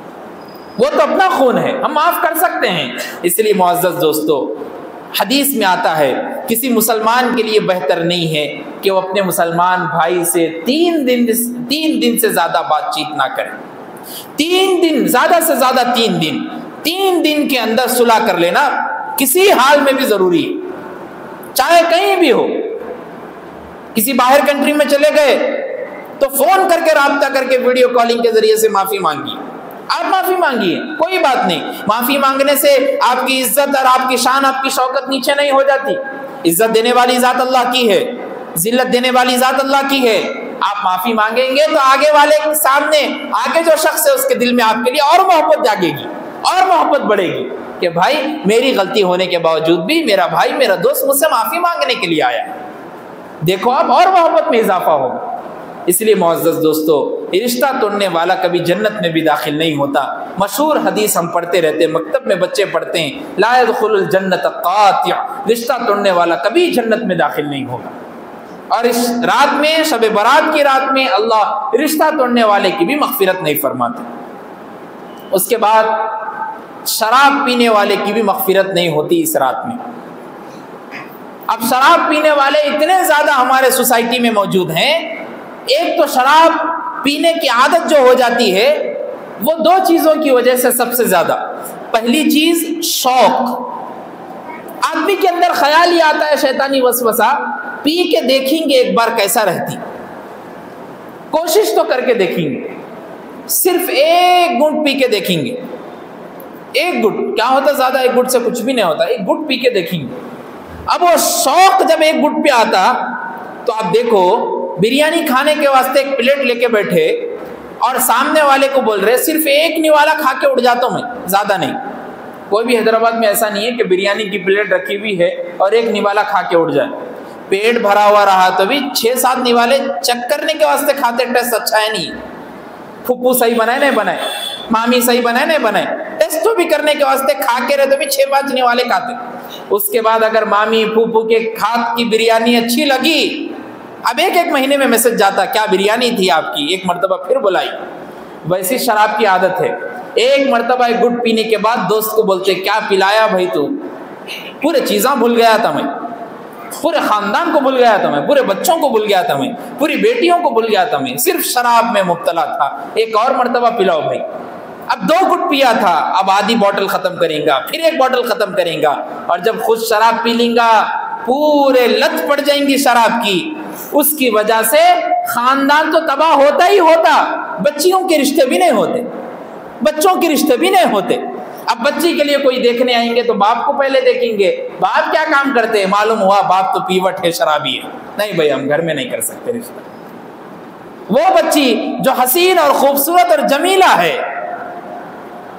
وہ تو اپنا خون ہے, ہم معاف کر سکتے ہیں. اس لیے معزز دوستو, حدیث میں آتا ہے کسی مسلمان کے لیے بہتر نہیں ہے کہ وہ اپنے مسلمان بھائی سے 3 دن سے زیادہ بات چیت نہ کرے. 3 دن, زیادہ سے زیادہ 3 دن کے اندر صلح کر لینا کسی حال میں بھی ضروری ہے, چاہے کہیں بھی ہو. کسی باہر کنٹری میں چلے گئے, تو فون کر کے رابطہ کر کے ویڈیو کالنگ کے ذریعے سے معافی مانگیے. آپ معافی مانگیے، کوئی بات نہیں. معافی مانگنے سے آپ کی عزت اور آپ کی شان، آپ کی شوکت نیچے نہیں ہو جاتی. عزت دینے والی ذات اللہ کی ہے، ذلت دینے والی ذات اللہ کی ہے. آپ معافی مانگیں گے تو آگے والے کے سامنے آگے جو شخص ہے اس کے دل میں آپ کے لیے اور محبت جاگے گی اور محبت بڑھے گی کہ بھائی میری غلطی ہونے کے باوجود بھی میرا بھائی، میرا دوست مجھ سے معافی مانگنے کے لیے آیا ہے. دیکھو آپ اور محبت میں اضافہ ہوگا. اس لیے معزز دوستو، رشتہ توڑنے والا کبھی جنت میں بھی داخل نہیں ہوتا. مشہور حدیث ہم پڑھتے رہتے ہیں، مکتب میں بچے پڑھتے ہیں، لا يدخل الجنت قاطع، رشتہ توڑنے والا کبھی جنت میں داخل نہیں ہوگا. اور اس رات میں، شب برات کی رات میں، اللہ رشتہ توڑنے والے کی بھی مغفرت نہیں فرماتے. اس کے بعد شراب پینے والے کی بھی مغفرت نہیں ہوتی اس رات میں. اب شراب پینے والے اتنے زیادہ ہمارے سوسائٹی میں موجود ہیں. ایک تو شراب پینے کی عادت جو ہو جاتی ہے وہ دو چیزوں کی وجہ سے سب سے زیادہ. پہلی چیز شوق. آدمی کے اندر خیال ہی آتا ہے، شیطانی وسوسہ، پی کے دیکھیں گے ایک بار کیسا رہتی، کوشش تو کر کے دیکھیں گے، صرف ایک گھونٹ پی کے دیکھیں گے. ایک گھونٹ کیا ہوتا، زیادہ ایک گھونٹ سے کچھ بھی نہیں ہوتا، ایک گھونٹ پی کے دیکھیں گے. اب وہ شوق جب ایک گھونٹ پہ آتا تو آپ دیکھو، بریانی کھانے کے واسطے ایک پلیٹ لے کے بیٹھے اور سامنے والے کو بول رہے صرف ایک نوالا کھا کے اٹھ جاتا ہوں میں، زیادہ نہیں. کوئی بھی حیدرآباد میں ایسا نہیں ہے کہ بریانی کی پلیٹ رکھی ہوئی ہے اور ایک نوالا کھا کے اٹھ جائے. پیٹ بھرا ہوا رہا تو بھی 6-7 نوالے چیک کرنے کے واسطے کھاتے. ٹیسٹ اچھا ہے نہیں، پھپھو صحیح بنائے نہیں بنائے، مامی صحیح بنائے نہیں بنائے، ٹیسٹ تو بھی کرنے کے واسطے کھا کے رہے تو بھی 6-5 نوالے کھاتے. اس کے بعد اگر مامی پھوپھو کے ہاتھ کی بریانی اچھی لگی، اب ایک مہینے میں میسج جاتا کیا بریانی تھی آپ کی، ایک مرتبہ پھر بلائی. ویسی شراب کی عادت ہے. ایک مرتبہ ایک گھٹ پینے کے بعد دوست کو بولتے کیا پلایا بھائی تو، پورے چیزاں بھول گیا تھا میں، پورے خاندان کو بھول گیا تھا میں، پورے بچوں کو بھول گیا تھا میں، پوری بیٹیوں کو بھول گیا تھا میں، صرف شراب میں مبتلا تھا. ایک اور مرتبہ پلاؤ بھائی. اب 2 گھٹ پیا تھا، اب آدھی بوٹل ختم کریں گا، پھر 1 بوٹل ختم کریں گا، اور جب خود شراب پی لیں گا پورے لت پڑ جائیں گی شراب کی. اس کی وجہ سے خاندان تو تباہ ہوتا ہی ہوتا، بچیوں کے رشتے بھی نہیں ہوتے، بچوں کے رشتے بھی نہیں ہوتے. اب بچی کے لیے کوئی دیکھنے آئیں گے تو باپ کو پہلے دیکھیں گے، باپ کیا کام کرتے ہیں، معلوم ہوا باپ تو پیوٹ ہے، شرابی ہے. نہیں بھائی، ہم گھر میں نہیں کر سکتے رشتہ. وہ بچی جو حسین اور خوبصورت اور جمیلہ ہے،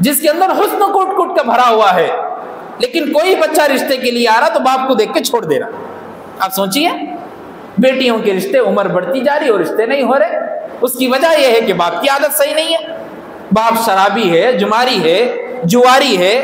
جس کے اندر حسن کوٹ کوٹ کا بھرا ہوا ہے، لیکن کوئی بچہ رشتے کے لیے آ رہا تو باپ کو دیکھ کے چھوڑ دے رہا. آپ سوچئے، بیٹیوں کے رشتے عمر بڑھتی جا رہی اور رشتے نہیں ہو رہے. اس کی وجہ یہ ہے کہ باپ کی عادت صحیح نہیں ہے. باپ شرابی ہے، جماری ہے، جواری ہے،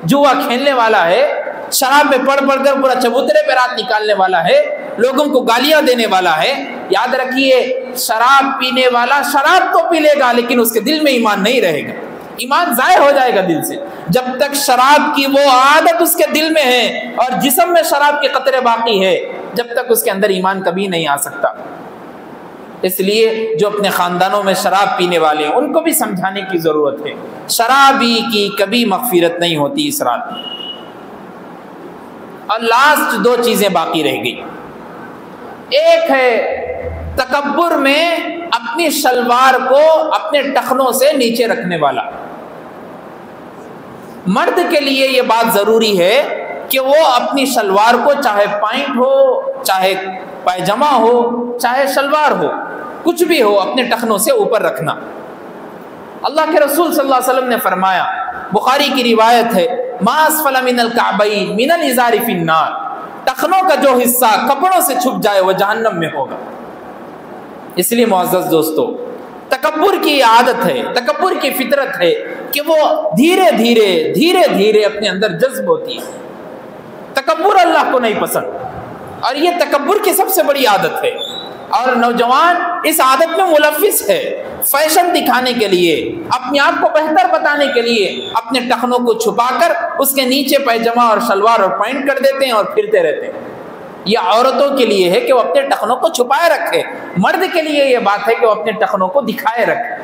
جوا کھیلنے والا ہے، شراب میں پڑھ پڑھ کر پورا چبوترے پہ رات نکالنے والا ہے، لوگوں کو گالیاں دینے والا ہے. یاد رکھیے، شراب پینے والا شراب تو پی لے گا لیکن اس کے دل میں ایمان نہیں رہے گا، ایمان ضائع ہو جائے گا دل سے. جب تک شراب کی وہ عادت اس کے دل میں ہے اور جسم میں شراب کے قطرے باقی ہے، جب تک اس کے اندر ایمان کبھی نہیں آ سکتا. اس لیے جو اپنے خاندانوں میں شراب پینے والے ہیں ان کو بھی سمجھانے کی ضرورت ہے. شرابی کی کبھی مغفرت نہیں ہوتی اس رات میں. اور لاسٹ 2 چیزیں باقی رہ گئی. ایک ہے تکبر میں اپنی شلوار کو اپنے ٹخنوں سے نیچے رکھنے والا. مرد کے لیے یہ بات ضروری ہے کہ وہ اپنی شلوار کو، چاہے پائنٹ ہو، چاہے پائجامہ ہو، چاہے شلوار ہو، کچھ بھی ہو، اپنے ٹخنوں سے اوپر رکھنا. اللہ کے رسول صلی اللہ علیہ وسلم نے فرمایا، بخاری کی روایت ہے، ما اسفل من الکعبین من الازار فی النار، ٹخنوں کا جو حصہ کپڑوں سے چھپ جائے وہ جہنم میں ہوگا. اس لیے معزز دوستو، تکبر کی عادت ہے، تکبر کی فطرت ہے کہ وہ دھیرے دھیرے اپنے اندر جذب ہوتی ہے. تکبر اللہ کو نہیں پسند، اور یہ تکبر کی سب سے بڑی عادت ہے. اور نوجوان اس عادت میں ملوث ہے. فیشن دکھانے کے لیے، اپنے آپ کو بہتر بتانے کے لیے اپنے ٹخنوں کو چھپا کر اس کے نیچے پیجامہ اور شلوار اور پینٹ کر دیتے ہیں اور پھرتے رہتے ہیں. یہ عورتوں کے لیے ہے کہ وہ اپنے ٹخنوں کو چھپائے رکھے. مرد کے لیے یہ بات ہے کہ وہ اپنے ٹخنوں کو دکھائے رکھے.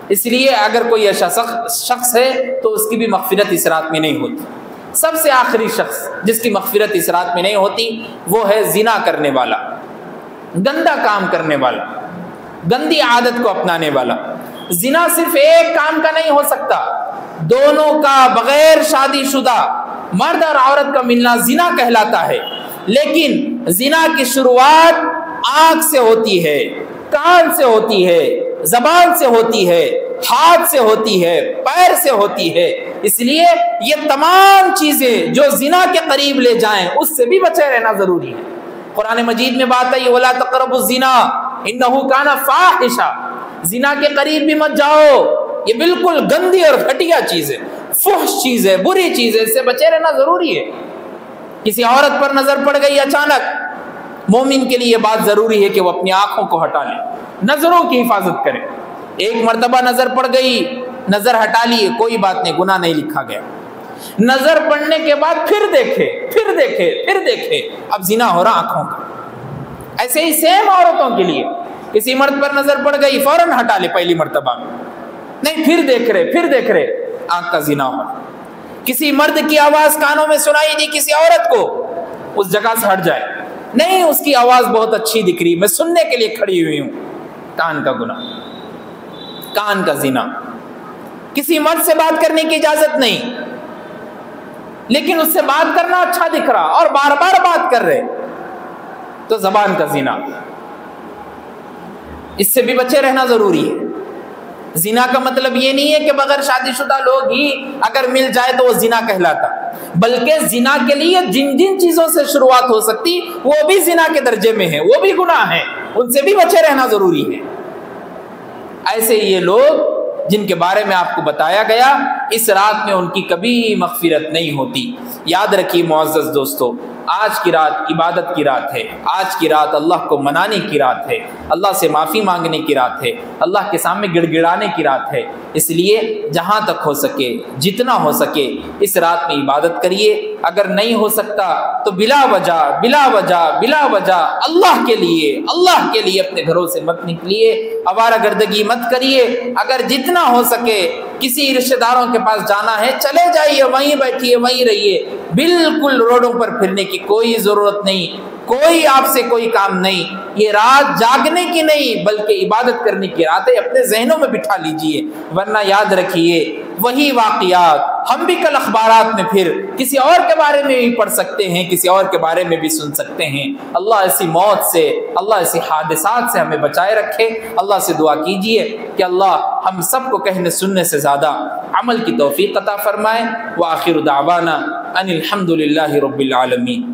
اس لیے اگر کوئی ایسا شخص ہے تو اس کی بھی مغفرت اس رات میں نہیں ہوتی. سب سے آخری شخص جس کی مغفرت اس رات میں نہیں ہوتی وہ ہے زنا کرنے والا، گندا کام کرنے والا. گندی عادت کو اپنانے والا۔ زنا صرف ایک کام کا نہیں ہو سکتا، دونوں کا بغیر شادی شدہ مرد اور عورت کا ملنا زنا کہلاتا ہے، لیکن زنا کی شروعات آنکھ سے ہوتی ہے، کان سے ہوتی ہے، زبان سے ہوتی ہے، ہاتھ سے ہوتی ہے، پیر سے ہوتی ہے۔ اس لیے یہ تمام چیزیں جو زنا کے قریب لے جائیں اس سے بھی بچے رہنا ضروری ہے۔ قرآن مجید میں بات ہے وَلَا تَقْرَبُوا الزِّنَا إِنَّهُ كَانَ فَاحِشًا، زنا کے قریب بھی مت جاؤ، یہ بالکل گندی اور گھٹیا چیز ہے، فحش چیز ہے، بری چیز ہے، اس سے بچے رہنا ضروری ہے۔ کسی عورت پر نظر پڑ گئی اچانک، مومن کے لیے یہ بات ضروری ہے کہ وہ اپنی آنکھوں کو ہٹا لے، نظروں کی حفاظت کرے۔ ایک مرتبہ نظر پڑ گئی، نظر ہٹا لیے، کوئی بات نہیں، گناہ نہیں لکھا گیا۔ نظر پڑنے کے بعد پھر دیکھے، پھر دیکھے، پھر دیکھے، اب زنا ہو رہا آنکھوں کا۔ ایسے ہی سیم عورتوں کے لیے، کسی مرد پر نظر پڑ گئی فوراً ہٹا لے پہلی مرتبہ میں، نہیں پھر دیکھ رہے، پھر دیکھ رہے، آنکھ کا زنا ہو۔ کسی مرد کی آواز کانوں میں سنائی دی کسی عورت کو، اس جگہ سے ہٹ جائے، نہیں اس کی آواز بہت اچھی دکھ رہی، میں سننے کے لیے کھڑی ہوئی ہوں، کان کا گناہ، کان کا زنا۔ کسی مرد سے بات کرنے کی اجازت نہیں، لیکن اس سے بات کرنا اچھا دکھ رہا اور بار بار بات کر رہے، تو زبان کا زنا، اس سے بھی بچے رہنا ضروری ہے۔ زنا کا مطلب یہ نہیں ہے کہ بغیر شادی شدہ لوگ ہی اگر مل جائے تو وہ زنا کہلاتا، بلکہ زنا کے لیے جن جن چیزوں سے شروعات ہو سکتی وہ بھی زنا کے درجے میں ہے، وہ بھی گناہ ہے، ان سے بھی بچے رہنا ضروری ہے۔ ایسے یہ لوگ جن کے بارے میں آپ کو بتایا گیا، اس رات میں ان کی کبھی مغفرت نہیں ہوتی۔ یاد رکھیے معزز دوستو، آج کی رات عبادت کی رات ہے، آج کی رات اللہ کو منانے کی رات ہے، اللہ سے معافی مانگنے کی رات ہے، اللہ کے سامنے گڑ گڑانے کی رات ہے۔ اس لیے جہاں تک ہو سکے، جتنا ہو سکے اس رات میں عبادت کریے۔ اگر نہیں ہو سکتا تو بلا وجہ بلا وجہ بلا وجہ اللہ کے لیے اپنے گھروں سے مت نکلیے، آوارہ گردگی مت کریے۔ اگر جتنا ہو سکے کسی رشتہ داروں کے پاس جانا ہے چلے جائیے، وہیں بیٹھیے، وہیں رہیے، بالکل روڈوں پر پھرنے کی کوئی ضرورت نہیں، کوئی آپ سے کوئی کام نہیں۔ یہ رات جاگنے کی نہیں بلکہ عبادت کرنے کی رات ہے، اپنے ذہنوں میں بٹھا لیجئے، ورنہ یاد رکھیے وہی واقعات ہم بھی کل اخبارات میں پھر کسی اور کے بارے میں بھی پڑھ سکتے ہیں، کسی اور کے بارے میں بھی سن سکتے ہیں۔ اللہ ایسی موت سے، اللہ ایسی حادثات سے ہمیں بچائے رکھے۔ اللہ سے دعا کیجئے کہ اللہ ہم سب کو کہنے سننے سے زیادہ عمل کی توفیق عطا فرمائے۔ وآخر دعوانا ان الحمد للہ رب العالمین۔